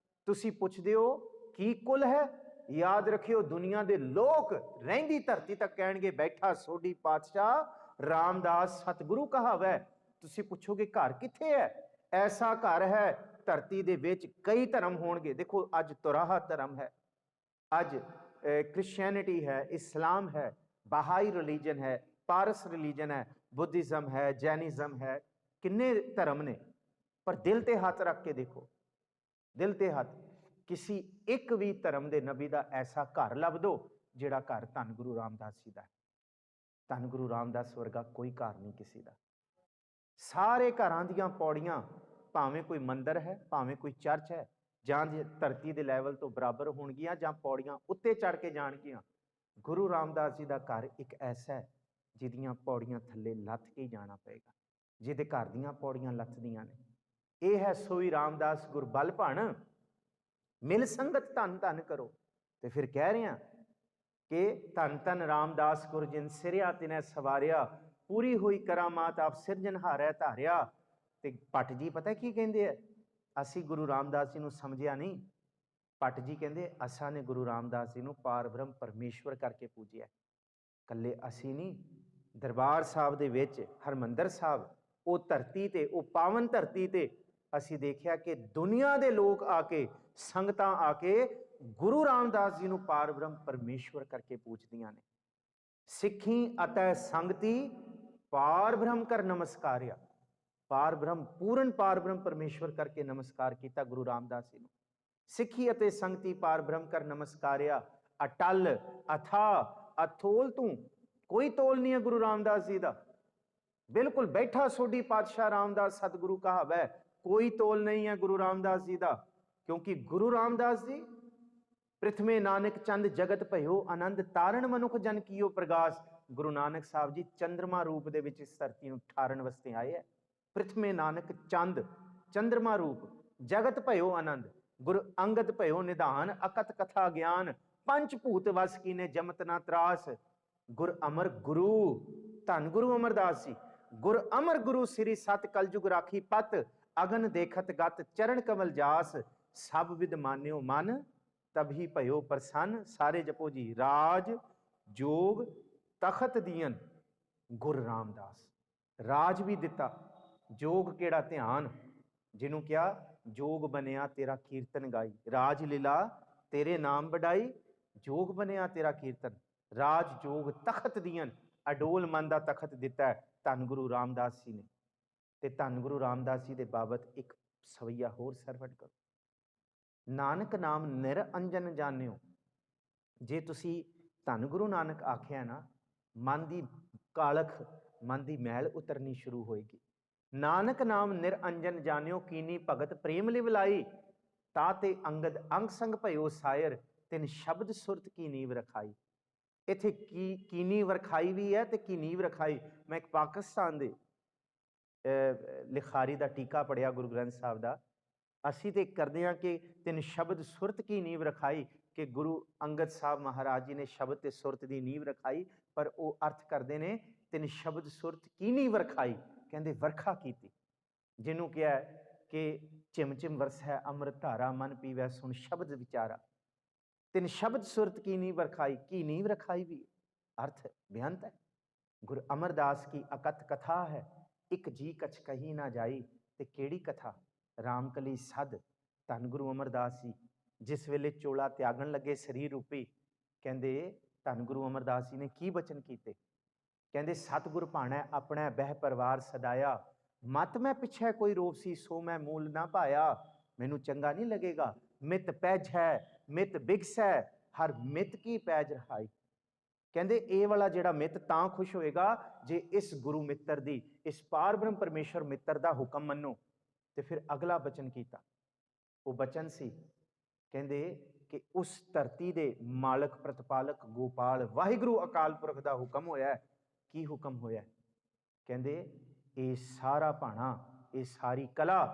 ਤੁਸੀਂ ਪੁੱਛਦੇ ਹੋ ਕੀ ਕੁੱਲ ਹੈ, ਯਾਦ ਰੱਖਿਓ ਦੁਨੀਆ ਦੇ ਲੋਕ ਰਹਿੰਦੀ ਧਰਤੀ ਤੱਕ ਕਹਿਣਗੇ ਬੈਠਾ ਸੋਢੀ ਪਾਤਸ਼ਾਹ ਰਾਮਦਾਸ ਸਤਿਗੁਰੂ ਕਹਾਵੈ। ਤੁਸੀਂ ਪੁੱਛੋਗੇ ਘਰ ਕਿੱਥੇ ਹੈ? ਐਸਾ ਘਰ ਹੈ ਧਰਤੀ ਦੇ ਵਿੱਚ ਕਈ ਧਰਮ ਹੋਣਗੇ। ਦੇਖੋ ਅੱਜ ਤੁਰਾਹਾ ਧਰਮ ਹੈ, ਅੱਜ ਕ੍ਰਿਸਚੀਅਨਿਟੀ ਹੈ, ਇਸਲਾਮ ਹੈ, ਬਹਾਈ ਰਿਲੀਜਨ ਹੈ, ਪਾਰਸ ਰਿਲੀਜਨ ਹੈ, ਬੁੱਧਿਜ਼ਮ ਹੈ, ਜੈਨਿਜ਼ਮ ਹੈ, ਕਿੰਨੇ ਧਰਮ ਨੇ। ਪਰ ਦਿਲ ਤੇ ਹੱਥ ਰੱਖ ਕੇ ਦੇਖੋ, ਦਿਲ ਤੇ ਹੱਥ, ਕਿਸੇ ਇੱਕ ਵੀ ਧਰਮ ਦੇ ਨਬੀ ਦਾ ਐਸਾ ਘਰ ਲੱਭ ਦੋ ਜਿਹੜਾ ਘਰ ਧੰਨ ਗੁਰੂ ਰਾਮਦਾਸ ਜੀ ਦਾ ਹੈ। ਧੰਨ ਗੁਰੂ ਰਾਮਦਾਸ ਵਰਗਾ ਕੋਈ ਘਰ ਨਹੀਂ ਕਿਸੇ ਦਾ। ਸਾਰੇ ਘਰਾਂ ਦੀਆਂ ਪੌੜੀਆਂ, ਭਾਵੇਂ ਕੋਈ ਮੰਦਿਰ ਹੈ, ਭਾਵੇਂ ਕੋਈ ਚਰਚ ਹੈ, ਜਾਂ ਧਰਤੀ ਦੇ ਲੈਵਲ ਤੋਂ ਬਰਾਬਰ ਹੋਣਗੀਆਂ ਜਾਂ ਪੌੜੀਆਂ ਉੱਤੇ ਚੜ ਕੇ ਜਾਣਗੀਆਂ। ਗੁਰੂ ਰਾਮਦਾਸ ਜੀ ਦਾ ਘਰ ਇੱਕ ਐਸਾ ਹੈ ਜਿਹਦੀਆਂ ਪੌੜੀਆਂ ਥੱਲੇ ਲੱਥ ਕੇ ਜਾਣਾ ਪਏਗਾ, ਜਿਹਦੇ ਘਰ ਦੀਆਂ ਪੌੜੀਆਂ ਲੱਥਦੀਆਂ ਨੇ। ਇਹ ਹੈ ਸੋਈ ਰਾਮਦਾਸ ਗੁਰ ਬਲ ਭਣ, ਮਿਲ ਸੰਗਤ ਧੰਨ ਧੰਨ ਕਰੋ। ਤੇ ਫਿਰ ਕਹਿ ਰਹੇ ਹਾਂ ਕਿ ਧੰਨ ਧੰਨ ਰਾਮਦਾਸ ਗੁਰ, ਜਿਨ ਸਿਰਿਆ ਤਿਨੈ ਸਵਾਰਿਆ। ਪੂਰੀ ਹੋਈ ਕਰਾਮਾਤ ਆਪ ਸਿਰਜਣਹਾਰੈ ਧਾਰਿਆ। ਤੇ ਭੱਟ ਜੀ ਪਤਾ ਕੀ ਕਹਿੰਦੇ ਆ, ਅਸੀਂ ਗੁਰੂ ਰਾਮਦਾਸ ਜੀ ਨੂੰ ਸਮਝਿਆ ਨਹੀਂ। ਭੱਟ ਜੀ ਕਹਿੰਦੇ ਅਸਾਂ ਨੇ ਗੁਰੂ ਰਾਮਦਾਸ ਜੀ ਨੂੰ ਪਾਰ ਬ੍ਰਹਮ ਪਰਮੇਸ਼ਵਰ ਕਰਕੇ ਪੂਜਿਆ। ਇਕੱਲੇ ਅਸੀਂ ਨਹੀਂ, ਦਰਬਾਰ ਸਾਹਿਬ ਦੇ ਵਿੱਚ ਹਰਮੰਦਰ ਸਾਹਿਬ, ਉਹ ਧਰਤੀ ਤੇ, ਉਹ ਪਾਵਨ ਧਰਤੀ ਤੇ ਅਸੀਂ ਦੇਖਿਆ ਕਿ ਦੁਨੀਆ ਦੇ ਲੋਕ ਆ ਕੇ, ਸੰਗਤਾਂ ਆ ਕੇ ਗੁਰੂ ਰਾਮਦਾਸ ਜੀ ਨੂੰ ਪਾਰ ਬ੍ਰਹਮ ਪਰਮੇਸ਼ਵਰ ਕਰਕੇ ਪੂਜਦੀਆਂ ਨੇ। ਸਿੱਖੀ ਅਤੇ ਸੰਗਤੀ ਪਾਰ ਬ੍ਰਹਮ ਕਰ ਨਮਸਕਾਰਿਆ। ਪਾਰ ਬ੍ਰਹਮ ਪੂਰਨ ਪਾਰ ਬ੍ਰਹਮ ਪਰਮੇਸ਼ਵਰ ਕਰਕੇ ਨਮਸਕਾਰ ਕੀਤਾ ਗੁਰੂ ਰਾਮਦਾਸ ਜੀ ਨੂੰ। ਸਿੱਖੀ ਅਤੇ ਸੰਗਤੀ ਪਾਰ ਬ੍ਰਹਮ ਕਰ ਨਮਸਕਾਰਿਆ। ਅਟਲ ਅਥਾ ਅਥੋਲ ਤੂੰ, ਕੋਈ ਤੋਲ ਨਹੀਂ ਹੈ ਗੁਰੂ ਰਾਮਦਾਸ ਜੀ ਦਾ। ਬਿਲਕੁਲ ਬੈਠਾ ਸੋਢੀ ਪਾਤਸ਼ਾਹ ਰਾਮਦਾਸ ਸਤਿਗੁਰੂ ਕਹਾਵੈ, ਕੋਈ ਤੋਲ ਨਹੀਂ ਹੈ ਗੁਰੂ ਰਾਮਦਾਸ ਜੀ ਦਾ। ਕਿਉਂਕਿ ਗੁਰੂ ਰਾਮਦਾਸ ਜੀ ਪ੍ਰਿਥਮੇ ਨਾਨਕ ਚੰਦ ਜਗਤ ਭਇਓ ਆਨੰਦ, ਤਾਰਨ ਮਨੁੱਖ ਜਨ ਕੀਓ ਪ੍ਰਗਾਸ। ਗੁਰੂ ਨਾਨਕ ਸਾਹਿਬ ਜੀ ਚੰਦਰਮਾ ਰੂਪ ਦੇ ਵਿੱਚ ਇਸ ਧਰਤੀ ਨੂੰ ਠਾਰਨ ਵਾਸਤੇ ਆਏ ਹੈ। ਪ੍ਰਿਥਮੇ ਨਾਨਕ ਚੰਦ, ਚੰਦਰਮਾ ਰੂਪ, ਜਗਤ ਭਇਓ ਆਨੰਦ, ਗੁਰ ਅੰਗਦ ਭਇਓ ਨਿਧਾਨ, ਅਕਤ ਕਥਾ ਗਿਆਨ, ਪੰਜ ਭੂਤ ਵਸ ਕੀਨੇ ਜਮਤ ਨਾ ਤਰਾਸ। ਗੁਰ ਅਮਰ ਗੁਰੂ, ਧੰਨ ਗੁਰੂ ਅਮਰਦਾਸ ਜੀ। ਗੁਰ ਅਮਰ ਗੁਰੂ ਸ੍ਰੀ ਸਤ ਕਲਯੁਗ ਰਾਖੀ ਪਤ, ਅਗਨ ਦੇਖਤ ਗਤ ਚਰਨ ਕਮਲ ਜਾਸ। ਸਭ ਵਿਦ ਮਾਨਿਓ ਮਨ ਤਭੀ ਭਇਓ ਪ੍ਰਸੰਨ। ਸਾਰੇ ਜਪੋ ਜੀ। ਰਾਜ ਜੋਗ ਤਖਤ ਦੀਨ ਗੁਰ ਰਾਮਦਾਸ। ਰਾਜ ਵੀ ਦਿੱਤਾ, ਜੋਗ ਕਿਹੜਾ ਧਿਆਨ, ਜਿਹਨੂੰ ਕਿਹਾ ਜੋਗ ਬਣਿਆ ਤੇਰਾ ਕੀਰਤਨ ਗਾਈ। ਰਾਜ ਲੀਲਾ ਤੇਰੇ ਨਾਮ ਵਡਾਈ, ਜੋਗ ਬਣਿਆ ਤੇਰਾ ਕੀਰਤਨ। ਰਾਜ ਜੋਗ ਤਖਤ ਦੀਨ, ਅਡੋਲ ਮਨ ਦਾ ਤਖਤ ਦਿੱਤਾ ਧੰਨ ਗੁਰੂ ਰਾਮਦਾਸ ਜੀ ਨੇ। ਤੇ ਧੰਨ ਗੁਰੂ ਰਾਮਦਾਸ ਜੀ ਦੇ ਬਾਬਤ ਇੱਕ ਸਵਈਆ ਹੋਰ ਸਰਵਣ ਕਰੋ। ਨਾਨਕ ਨਾਮ ਨਿਰਅੰਜਨ ਜਾਣਿਓ। ਜੇ ਤੁਸੀਂ ਧੰਨ ਗੁਰੂ ਨਾਨਕ ਆਖਿਆ ਨਾ, ਮਨ ਦੀ ਕਾਲਖ, ਮਨ ਦੀ ਮੈਲ ਉਤਰਨੀ ਸ਼ੁਰੂ ਹੋਏਗੀ। ਨਾਨਕ ਨਾਮ ਨਿਰਅੰਜਨ ਜਾਣਿਓ, ਕੀਨੀ ਭਗਤ ਪ੍ਰੇਮ ਲਿਵ ਲਾਈ। ਤਾ ਤੇ ਅੰਗਦ ਅੰਗ ਸੰਗ ਭਇਓ ਸਾਇਰ, ਤਿਨ ਸ਼ਬਦ ਸੁਰਤ ਕੀ ਨੀਵ ਰਖਾਈ। ਇੱਥੇ ਕੀ ਨੀਵ ਰਖਾਈ ਵੀ ਹੈ ਤੇ ਕੀ ਨੀਵ ਰਖਾਈ। ਮੈਂ ਇੱਕ ਪਾਕਿਸਤਾਨ ਦੇ ਲਿਖਾਰੀ ਦਾ ਟੀਕਾ ਪੜਿਆ ਗੁਰੂ ਗ੍ਰੰਥ ਸਾਹਿਬ ਦਾ। ਅਸੀਂ ਤੇ ਕਰਦੇ ਹਾਂ ਕਿ ਤਿੰਨ ਸ਼ਬਦ ਸੁਰਤ ਕੀ ਨੀਵ ਰਖਾਈ, ਕਿ ਗੁਰੂ ਅੰਗਦ ਸਾਹਿਬ ਮਹਾਰਾਜ ਜੀ ਨੇ ਸ਼ਬਦ ਤੇ ਸੁਰਤ ਦੀ ਨੀਵ ਰਖਾਈ, ਪਰ ਉਹ ਅਰਥ ਕਰਦੇ ਨੇ ਤਿੰਨ ਸ਼ਬਦ ਸੁਰਤ ਕੀ ਨੀਵ ਰਖਾਈ, ਕਹਿੰਦੇ ਵਰਖਾ ਕੀਤੀ। ਜਿਹਨੂੰ ਕਿਹਾ ਕਿ ਚਿਮ ਚਿਮ ਵਰਸੈ ਅੰਮ੍ਰਿਤ ਧਾਰਾ, ਮਨ ਪੀਵੈ ਸੁਣ ਸ਼ਬਦ ਵਿਚਾਰਾ। ਤਿੰਨ ਸ਼ਬਦ ਸੁਰਤ ਕੀ ਨੀਵ ਰਖਾਈ, ਕੀ ਨੀਵ ਰਖਾਈ ਵੀ ਅਰਥ ਬੇਅੰਤ ਹੈ। ਗੁਰੂ ਅਮਰਦਾਸ ਕੀ ਅਕਥ ਕਥਾ ਹੈ, ਇੱਕ ਜੀ ਕਛ ਕਹੀ ਨਾ ਜਾਈ। ਤੇ ਕਿਹੜੀ ਕਥਾ, ਰਾਮਕਲੀ ਸਦ। ਧੰਨ ਗੁਰੂ ਅਮਰਦਾਸ ਜੀ ਜਿਸ ਵੇਲੇ ਚੋਲਾ ਤਿਆਗਣ ਲੱਗੇ ਸਰੀਰ ਰੂਪੀ, ਕਹਿੰਦੇ ਧੰਨ ਗੁਰੂ ਅਮਰਦਾਸ ਜੀ ਨੇ ਕੀ ਬਚਨ ਕੀਤੇ। ਕਹਿੰਦੇ ਸਤਿਗੁਰ ਭਾਣੈ ਆਪਣਾ ਬਹਿ ਪਰਿਵਾਰ ਸਦਾਇਆ, ਮਤ ਮੈਂ ਪਿੱਛੇ ਕੋਈ ਰੋਸੀ ਸੋ ਮੈਂ ਮੂਲ ਨਾ ਪਾਇਆ। ਮੈਨੂੰ ਚੰਗਾ ਨਹੀਂ ਲੱਗੇਗਾ, ਮਿਤ ਪੈਜ ਹੈ ਮਿਤ ਬਿਗਸੈ, ਹਰ ਮਿਤ ਕੀ ਪੈਜ ਰਹਾਈ। ਕਹਿੰਦੇ ਇਹ ਵਾਲਾ ਜਿਹੜਾ ਮਿੱਤ ਤਾਂ ਖੁਸ਼ ਹੋਏਗਾ ਜੇ ਇਸ ਗੁਰੂ ਮਿੱਤਰ ਦੀ, ਇਸ ਪਾਰ ਬ੍ਰਹਮ ਪਰਮੇਸ਼ਰ ਮਿੱਤਰ ਦਾ ਹੁਕਮ ਮੰਨੋ। ਤੇ ਫਿਰ ਅਗਲਾ ਬਚਨ ਕੀਤਾ। ਉਹ ਬਚਨ ਸੀ, ਕਹਿੰਦੇ ਕਿ ਉਸ ਧਰਤੀ ਦੇ ਮਾਲਕ ਪ੍ਰਤਪਾਲਕ ਗੋਪਾਲ ਵਾਹਿਗੁਰੂ ਅਕਾਲ ਪੁਰਖ ਦਾ ਹੁਕਮ ਹੋਇਆ। ਕੀ ਹੁਕਮ ਹੋਇਆ? ਕਹਿੰਦੇ ਇਹ ਸਾਰਾ ਭਾਣਾ, ਇਹ ਸਾਰੀ ਕਲਾ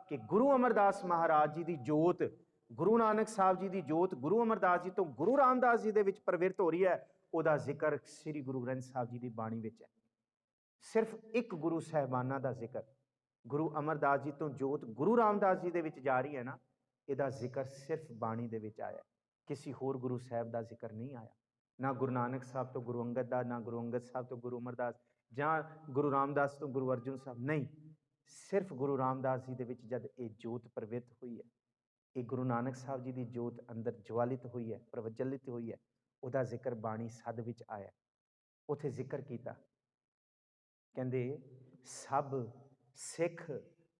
ਕਿ ਗੁਰੂ ਅਮਰਦਾਸ ਮਹਾਰਾਜ ਜੀ ਦੀ ਜੋਤ, ਗੁਰੂ ਨਾਨਕ ਸਾਹਿਬ ਜੀ ਦੀ ਜੋਤ ਗੁਰੂ ਅਮਰਦਾਸ ਜੀ ਤੋਂ ਗੁਰੂ ਰਾਮਦਾਸ ਜੀ ਦੇ ਵਿੱਚ ਪ੍ਰਵਿਰਤ ਹੋ ਰਹੀ ਹੈ। ਉਹਦਾ ਜ਼ਿਕਰ ਸ੍ਰੀ ਗੁਰੂ ਗ੍ਰੰਥ ਸਾਹਿਬ ਜੀ ਦੀ ਬਾਣੀ ਵਿੱਚ ਹੈ। ਸਿਰਫ ਇੱਕ ਗੁਰੂ ਸਾਹਿਬਾਨਾਂ ਦਾ ਜ਼ਿਕਰ, ਗੁਰੂ ਅਮਰਦਾਸ ਜੀ ਤੋਂ ਜੋਤ ਗੁਰੂ ਰਾਮਦਾਸ ਜੀ ਦੇ ਵਿੱਚ ਜਾ ਰਹੀ ਹੈ ਨਾ, ਇਹਦਾ ਜ਼ਿਕਰ ਸਿਰਫ ਬਾਣੀ ਦੇ ਵਿੱਚ ਆਇਆ। ਕਿਸੇ ਹੋਰ ਗੁਰੂ ਸਾਹਿਬ ਦਾ ਜ਼ਿਕਰ ਨਹੀਂ ਆਇਆ। ਨਾ ਗੁਰੂ ਨਾਨਕ ਸਾਹਿਬ ਤੋਂ ਗੁਰੂ ਅੰਗਦ ਦਾ, ਨਾ ਗੁਰੂ ਅੰਗਦ ਸਾਹਿਬ ਤੋਂ ਗੁਰੂ ਅਮਰਦਾਸ, ਜਾਂ ਗੁਰੂ ਰਾਮਦਾਸ ਤੋਂ ਗੁਰੂ ਅਰਜਨ ਸਾਹਿਬ, ਨਹੀਂ। ਸਿਰਫ ਗੁਰੂ ਰਾਮਦਾਸ ਜੀ ਦੇ ਵਿੱਚ ਜਦ ਇਹ ਜੋਤ ਪ੍ਰਵਿਰਤ ਹੋਈ ਹੈ, ਇਹ ਗੁਰੂ ਨਾਨਕ ਸਾਹਿਬ ਜੀ ਦੀ ਜੋਤ ਅੰਦਰ ਜਵਾਲਿਤ ਹੋਈ ਹੈ, ਪ੍ਰਵਜਲਿਤ ਹੋਈ ਹੈ, ਉਹਦਾ ਜ਼ਿਕਰ ਬਾਣੀ ਸਦ ਵਿੱਚ ਆਇਆ। ਉੱਥੇ ਜ਼ਿਕਰ ਕੀਤਾ, ਕਹਿੰਦੇ ਸਭ ਸਿੱਖ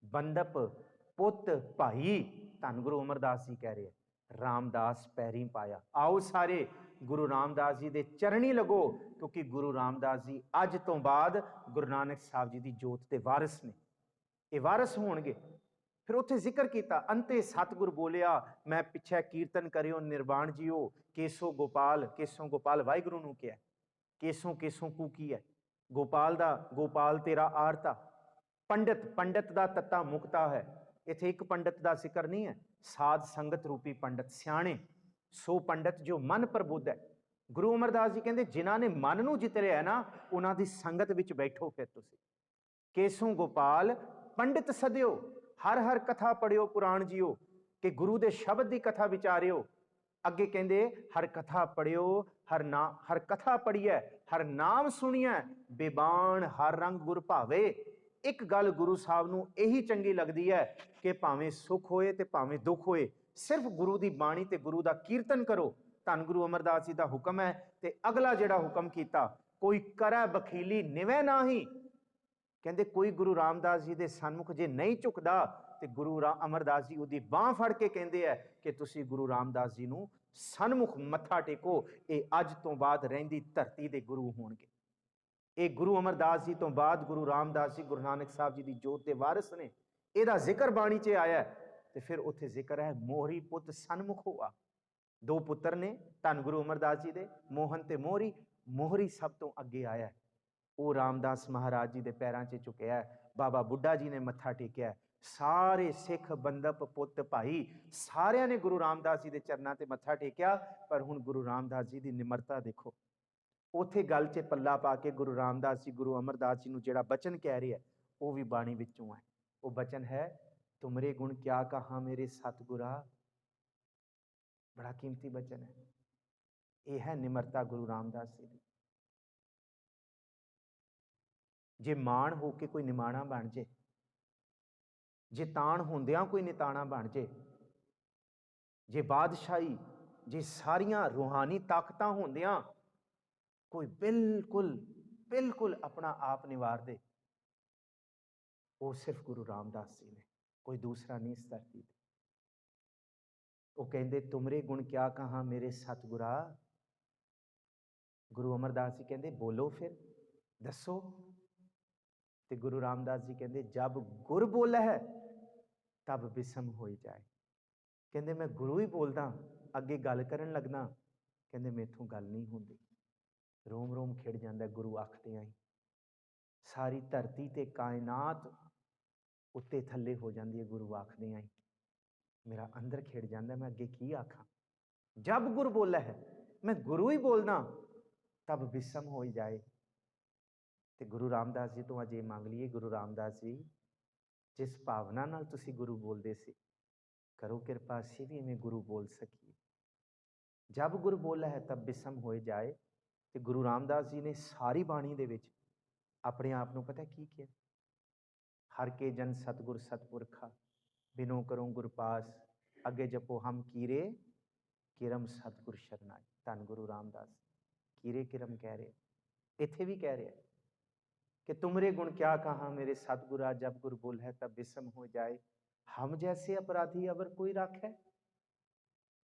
ਬੰਦਪ ਪੁੱਤ ਭਾਈ, ਧੰਨ ਗੁਰੂ ਅਮਰਦਾਸ ਜੀ ਕਹਿ ਰਹੇ ਰਾਮਦਾਸ ਪੈਰੀ ਪਾਇਆ। ਆਓ ਸਾਰੇ ਗੁਰੂ ਰਾਮਦਾਸ ਜੀ ਦੇ ਚਰਣੀ ਲੱਗੋ, ਕਿਉਂਕਿ ਗੁਰੂ ਰਾਮਦਾਸ ਜੀ ਅੱਜ ਤੋਂ ਬਾਅਦ ਗੁਰੂ ਨਾਨਕ ਸਾਹਿਬ ਜੀ ਦੀ ਜੋਤ ਦੇ ਵਾਰਿਸ ਨੇ, ਇਹ ਵਾਰਿਸ ਹੋਣਗੇ। ਫਿਰ ਉੱਥੇ ਜ਼ਿਕਰ ਕੀਤਾ, ਅੰਤੇ ਸਤਿਗੁਰ ਬੋਲਿਆ ਮੈਂ ਪਿੱਛੇ ਕੀਰਤਨ ਕਰਿਓ ਨਿਰਵਾਣ ਜੀਓ, ਕੇਸੋ ਗੋਪਾਲ। ਕੇਸੋਂ ਗੋਪਾਲ ਵਾਹਿਗੁਰੂ ਨੂੰ ਕਿਹਾ, ਕੇਸੋਂ ਕੇਸੋਂ ਕੂ ਕੀ ਹੈ? ਗੋਪਾਲ ਦਾ, ਗੋਪਾਲ ਤੇਰਾ ਆਰਤਾ। ਪੰਡਿਤ, ਪੰਡਿਤ ਦਾ ਤੱਤਾ ਮੁਕਤਾ ਹੈ। ਇੱਥੇ ਇੱਕ ਪੰਡਿਤ ਦਾ ਜ਼ਿਕਰ ਨਹੀਂ ਹੈ, ਸਾਧ ਸੰਗਤ ਰੂਪੀ ਪੰਡਿਤ, ਸਿਆਣੇ ਸੋ ਪੰਡਿਤ ਜੋ ਮਨ ਪ੍ਰਬੁੱਧ ਹੈ। ਗੁਰੂ ਅਮਰਦਾਸ ਜੀ ਕਹਿੰਦੇ ਜਿਨ੍ਹਾਂ ਨੇ ਮਨ ਨੂੰ ਜਿੱਤ ਲਿਆ ਨਾ, ਉਹਨਾਂ ਦੀ ਸੰਗਤ ਵਿੱਚ ਬੈਠੋ। ਫਿਰ ਤੁਸੀਂ ਕੇਸੋਂ ਗੋਪਾਲ ਪੰਡਿਤ ਸਦਿਓ, ਹਰ ਹਰ ਕਥਾ ਪੜਿਓ ਪੁਰਾਣ ਜੀਓ, ਕਿ ਗੁਰੂ ਦੇ ਸ਼ਬਦ ਦੀ ਕਥਾ ਵਿਚਾਰਿਓ। ਅੱਗੇ ਕਹਿੰਦੇ ਹਰ ਕਥਾ ਪੜਿਓ, ਹਰ ਕਥਾ ਪੜੀਐ, ਹਰ ਨਾਮ ਸੁਣੀਐ, ਬੇਬਾਨ ਹਰ ਰੰਗ ਗੁਰ ਭਾਵੇ। ਇੱਕ ਗੱਲ ਗੁਰੂ ਸਾਹਿਬ ਨੂੰ ਇਹੀ ਚੰਗੀ ਲੱਗਦੀ ਹੈ ਕਿ ਭਾਵੇਂ ਸੁੱਖ ਹੋਏ ਤੇ ਭਾਵੇਂ ਦੁੱਖ ਹੋਏ, ਸਿਰਫ ਗੁਰੂ ਦੀ ਬਾਣੀ ਤੇ ਗੁਰੂ ਦਾ ਕੀਰਤਨ ਕਰੋ। ਧੰਨ ਗੁਰੂ ਅਮਰਦਾਸ ਜੀ ਦਾ ਹੁਕਮ ਹੈ। ਤੇ ਅਗਲਾ ਜਿਹੜਾ ਹੁਕਮ ਕੀਤਾ, ਕੋਈ ਕਰੈ ਬਖੀਲੀ ਨਿਵੈ ਨਾਹੀ। ਕਹਿੰਦੇ ਕੋਈ ਗੁਰੂ ਰਾਮਦਾਸ ਜੀ ਦੇ ਸਨਮੁਖ ਜੇ ਨਹੀਂ ਝੁਕਦਾ ਤੇ ਗੁਰੂ ਅਮਰਦਾਸ ਜੀ ਉਹਦੀ ਬਾਹ ਫੜ ਕੇ ਕਹਿੰਦੇ ਆ ਕਿ ਤੁਸੀਂ ਗੁਰੂ ਰਾਮਦਾਸ ਜੀ ਨੂੰ ਸਨਮੁਖ ਮੱਥਾ ਟੇਕੋ, ਇਹ ਅੱਜ ਤੋਂ ਬਾਅਦ ਰਹਿੰਦੀ ਧਰਤੀ ਦੇ ਗੁਰੂ ਹੋਣਗੇ। ਇਹ ਗੁਰੂ ਅਮਰਦਾਸ ਜੀ ਤੋਂ ਬਾਅਦ ਗੁਰੂ ਰਾਮਦਾਸ ਜੀ ਗੁਰੂ ਨਾਨਕ ਸਾਹਿਬ ਜੀ ਦੀ ਜੋਤ ਦੇ ਵਾਰਿਸ ਨੇ। ਇਹਦਾ ਜ਼ਿਕਰ ਬਾਣੀ 'ਚ ਆਇਆ ਤੇ ਫਿਰ ਉੱਥੇ ਜ਼ਿਕਰ ਹੈ ਮੋਹਰੀ ਪੁੱਤ ਸਨਮੁਖ ਹੋਆ। ਦੋ ਪੁੱਤਰ ਨੇ ਧੰਨ ਗੁਰੂ ਅਮਰਦਾਸ ਜੀ ਦੇ, ਮੋਹਨ ਤੇ ਮੋਹਰੀ। ਮੋਹਰੀ ਸਭ ਤੋਂ ਅੱਗੇ ਆਇਆ, ਉਹ ਰਾਮਦਾਸ ਮਹਾਰਾਜ ਜੀ ਦੇ ਪੈਰਾਂ 'ਚ ਝੁਕਿਆ, ਬਾਬਾ ਬੁੱਢਾ ਜੀ ਨੇ ਮੱਥਾ ਟੇਕਿਆ, ਸਾਰੇ ਸਿੱਖ ਬੰਦਪ ਪੁੱਤ ਭਾਈ ਸਾਰਿਆਂ ਨੇ ਗੁਰੂ ਰਾਮਦਾਸ ਜੀ ਦੇ ਚਰਨਾਂ ਤੇ ਮੱਥਾ ਟੇਕਿਆ। ਪਰ ਹੁਣ ਗੁਰੂ ਰਾਮਦਾਸ ਜੀ ਦੀ ਨਿਮਰਤਾ ਦੇਖੋ, ਉੱਥੇ ਗੱਲ 'ਚ ਪੱਲਾ ਪਾ ਕੇ ਗੁਰੂ ਰਾਮਦਾਸ ਜੀ ਗੁਰੂ ਅਮਰਦਾਸ ਜੀ ਨੂੰ ਜਿਹੜਾ ਬਚਨ ਕਹਿ ਰਿਹਾ ਉਹ ਵੀ ਬਾਣੀ ਵਿੱਚੋਂ ਹੈ। ਉਹ ਬਚਨ ਹੈ ਤੁਮਰੇ ਗੁਣ ਕਿਆ ਕਹਾ ਮੇਰੇ ਸਤਿਗੁਰਾ। ਬੜਾ ਕੀਮਤੀ ਬਚਨ ਹੈ। ਇਹ ਹੈ ਨਿਮਰਤਾ ਗੁਰੂ ਰਾਮਦਾਸ ਜੀ ਦੀ। ਜੇ ਮਾਣ ਹੋ ਕੇ ਕੋਈ ਨਿਮਾਣਾ ਬਣ ਜੇ, ਜੇ ਤਾਣ ਹੁੰਦਿਆਂ ਕੋਈ ਨਿਤਾਣਾ ਬਣ ਜੇ, ਜੇ ਬਾਦਸ਼ਾਹੀ, ਜੇ ਸਾਰੀਆਂ ਰੂਹਾਨੀ ਤਾਕਤਾਂ ਹੁੰਦਿਆਂ ਕੋਈ ਬਿਲਕੁਲ ਬਿਲਕੁਲ ਆਪਣਾ ਆਪ ਨਿਵਾਰ ਦੇ, ਉਹ ਸਿਰਫ ਗੁਰੂ ਰਾਮਦਾਸ ਜੀ ਨੇ, ਕੋਈ ਦੂਸਰਾ ਨਹੀਂ ਇਸ ਧਰਤੀ ਤੇ। ਉਹ ਕਹਿੰਦੇ ਤੁਮਰੇ ਗੁਣ ਕਿਆ ਕਹਾ ਮੇਰੇ ਸਤਿਗੁਰਾ। ਗੁਰੂ ਅਮਰਦਾਸ ਜੀ ਕਹਿੰਦੇ ਬੋਲੋ, ਫਿਰ ਦੱਸੋ। ਤੇ ਗੁਰੂ ਰਾਮਦਾਸ ਜੀ ਕਹਿੰਦੇ ਜਬ ਗੁਰ ਬੋਲਾ ਹੈ ਤਬ ਬਿਸਮ ਹੋਈ ਜਾਏ। ਕਹਿੰਦੇ ਮੈਂ ਗੁਰੂ ਹੀ ਬੋਲਦਾ, ਅੱਗੇ ਗੱਲ ਕਰਨ ਲੱਗਦਾ, ਕਹਿੰਦੇ ਮੈਥੋਂ ਗੱਲ ਨਹੀਂ ਹੁੰਦੀ। ਰੋਮ ਰੋਮ ਖਿੜ ਜਾਂਦਾ ਗੁਰੂ ਆਖਦੇ ਆਈ। ਸਾਰੀ ਧਰਤੀ ਤੇ ਕਾਇਨਾਤ ਉੱਤੇ ਥੱਲੇ ਹੋ ਜਾਂਦੀ ਹੈ ਗੁਰੂ ਆਖਦੇ ਆਈ। ਮੇਰਾ ਅੰਦਰ ਖਿੜ ਜਾਂਦਾ, ਮੈਂ ਅੱਗੇ ਕੀ ਆਖਾਂ। ਜਬ ਗੁਰ ਬੋਲਾ ਹੈ, ਮੈਂ ਗੁਰੂ ਹੀ ਬੋਲਦਾ, ਤਬ ਬਿਸਮ ਹੋਈ ਜਾਏ। ਤੇ ਗੁਰੂ ਰਾਮਦਾਸ ਜੀ ਤੋਂ ਅੱਜ ਇਹ ਮੰਗ ਲਈਏ, ਗੁਰੂ ਰਾਮਦਾਸ ਜੀ ਜਿਸ ਭਾਵਨਾ ਨਾਲ ਤੁਸੀਂ ਗੁਰੂ ਬੋਲਦੇ ਸੀ, ਕਰੋ ਕਿਰਪਾ ਅਸੀਂ ਵੀ ਇਵੇਂ ਗੁਰੂ ਬੋਲ ਸਕੀਏ। ਜਬ ਗੁਰ ਬੋਲਾ ਹੈ ਤਬ ਬਿਸਮ ਹੋਏ ਜਾਏ। ਤੇ ਗੁਰੂ ਰਾਮਦਾਸ ਜੀ ਨੇ ਸਾਰੀ ਬਾਣੀ ਦੇ ਵਿੱਚ ਆਪਣੇ ਆਪ ਨੂੰ ਪਤਾ ਕੀ ਕਿਹਾ, ਹਰ ਕੇ ਜਨ ਸਤਿਗੁਰ ਸਤਪੁਰਖਾ, ਬਿਨੋ ਕਰੋ ਗੁਰ ਪਾਸ, ਅੱਗੇ ਜਪੋ ਹਮ ਕੀਰੇ ਕਿਰਮ ਸਤਿਗੁਰ ਸ਼ਰਨਾਈ। ਧੰਨ ਗੁਰੂ ਰਾਮਦਾਸ ਕੀਰੇ ਕਿਰਮ ਕਹਿ ਰਹੇ, ਇੱਥੇ ਵੀ ਕਹਿ ਰਿਹਾ कि तुमरे गुण क्या कहा मेरे सतगुरा, जब गुर बोल है तब बिसम हो जाए, हम जैसे अपराधी अवर कोई रख है।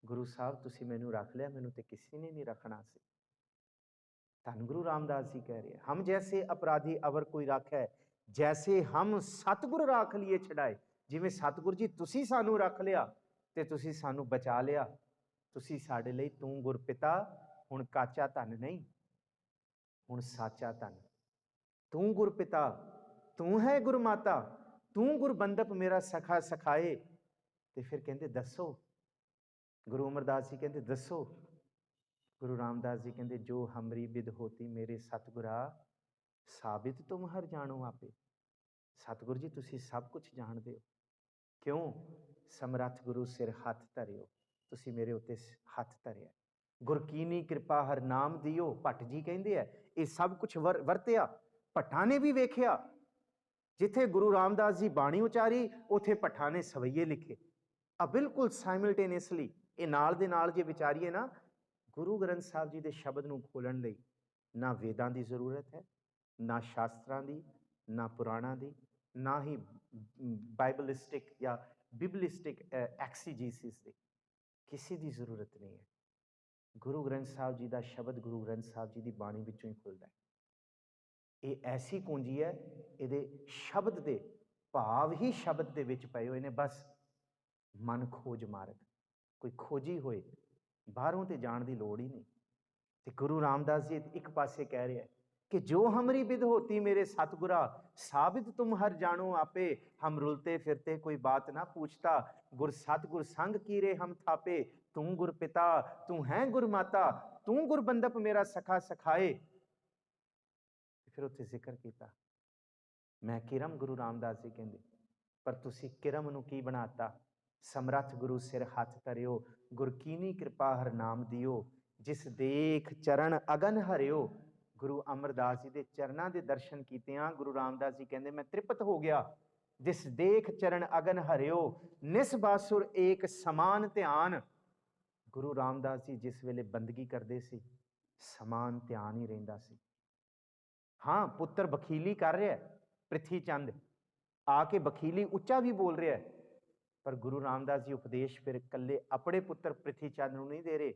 गुरु साहब तुसी मैनू रख लिया, मैनू तो किसी ने नहीं रखना सी। धन गुरु रामदास जी कह रहे हैं हम जैसे अपराधी अवर कोई रख है, जैसे हम सतगुर राख लिए छड़ाए। जिवें सतगुर जी तुसी सानू रख लिया ते तुसी सानू बचा लिया, तुसी साडे लई तू गुर पिता, हुण काचा धन नहीं, हुण साचा धन। तू गुर पिता, तू है गुर माता, तू गुर बंदप मेरा सखा सखाए। ते फिर कहते दसो, गुरु अमरदास जी कहते दसो। गुरु रामदास जी कहते जो हमरी बिद होती मेरे सतगुरा, साबित तुम हर जानो आपे। सतगुर जी तुसी सब कुछ जानते हो, क्यों समरथ गुरु सिर हथ धरियो, तुसी मेरे उत्ते हथ धरिया। गुर कीनी कृपा हर नाम दियो। भट्ट जी कहते हैं ये सब कुछ वरतिया। ਭੱਟਾਂ ਨੇ ਵੀ ਵੇਖਿਆ, ਜਿੱਥੇ ਗੁਰੂ ਰਾਮਦਾਸ ਜੀ ਬਾਣੀ ਉਚਾਰੀ ਉੱਥੇ ਭੱਟਾਂ ਨੇ ਸਵਈਏ ਲਿਖੇ। ਆ ਬਿਲਕੁਲ ਸਾਈਮਲਟੇਨੀਅਸਲੀ ਇਹ ਨਾਲ ਦੇ ਨਾਲ ਜੇ ਵਿਚਾਰੀਏ ਨਾ, ਗੁਰੂ ਗ੍ਰੰਥ ਸਾਹਿਬ ਜੀ ਦੇ ਸ਼ਬਦ ਨੂੰ ਖੋਲਣ ਲਈ ਨਾ ਵੇਦਾਂ ਦੀ ਜ਼ਰੂਰਤ ਹੈ, ਨਾ ਸ਼ਾਸਤਰਾਂ ਦੀ, ਨਾ ਪੁਰਾਣਾਂ ਦੀ, ਨਾ ਹੀ ਬਾਈਬਲਿਸਟਿਕ ਜਾਂ ਬਿਬਲਿਸਟਿਕ ਐਕਸੀਜੀਸਿਸ ਦੀ, ਕਿਸੇ ਦੀ ਜ਼ਰੂਰਤ ਨਹੀਂ ਹੈ। ਗੁਰੂ ਗ੍ਰੰਥ ਸਾਹਿਬ ਜੀ ਦਾ ਸ਼ਬਦ ਗੁਰੂ ਗ੍ਰੰਥ ਸਾਹਿਬ ਜੀ ਦੀ ਬਾਣੀ ਵਿੱਚੋਂ ਹੀ ਖੁੱਲਦਾ ਹੈ। ਇਹ ਐਸੀ ਕੁੰਜੀ ਹੈ, ਇਹਦੇ ਸ਼ਬਦ ਦੇ ਭਾਵ ਹੀ ਸ਼ਬਦ ਦੇ ਵਿੱਚ ਪਏ ਹੋਏ ਨੇ। ਬਸ ਮਨ ਖੋਜ ਮਾਰਗ, ਕੋਈ ਖੋਜੀ ਹੋਏ, ਬਾਹਰੋਂ ਤੇ ਜਾਣ ਦੀ ਲੋੜ ਹੀ ਨਹੀਂ। ਤੇ ਗੁਰੂ ਰਾਮਦਾਸ ਜੀ ਇੱਕ ਪਾਸੇ ਕਹਿ ਰਿਹਾ ਕਿ ਜੋ ਹਮਰੀ ਬਿਦ ਹੋਤੀ ਮੇਰੇ ਸਤਗੁਰਾ, ਸਾबित तुम हर जानो आपे, हम रुलते फिरते कोई बात ना पूछता, गुर सतगुर संग कीरे हम थापे, तू गुर पिता तू है गुर माता, तू गुर बंदप मेरा सखा सखाए। फिर उत्थे जिक्र किया मैं किरम, गुरु रामदास जी कहते पर तुसी किरम नूं की बनाता, समरथ गुरु सिर हथ धरियो, गुर कीनी कृपा हर नाम दियो, जिस देख चरण अगन हरियो। गुरु अमरदास जी के चरणों के दर्शन कीतियां गुरु रामदास जी कहते मैं तृप्त हो गया। जिस देख चरण अगन हरियो, निस बासुर एक समान ध्यान। गुरु रामदास जी जिस वेले बंदगी करते सी, समान ध्यान ही रहिंदा सी। हाँ पुत्र बखीली कर रहा है, ਪ੍ਰਿਥੀ ਚੰਦ ਆ ਕੇ ਬਖੀਲੀ ਉੱਚਾ ਵੀ ਬੋਲ ਰਿਹਾ ਹੈ, ਪਰ ਗੁਰੂ ਰਾਮਦਾਸ ਜੀ ਉਪਦੇਸ਼ ਫਿਰ ਇਕੱਲੇ ਆਪਣੇ ਪੁੱਤਰ ਪ੍ਰਿਥੀ ਚੰਦ ਨੂੰ ਨਹੀਂ ਦੇ ਰਹੇ,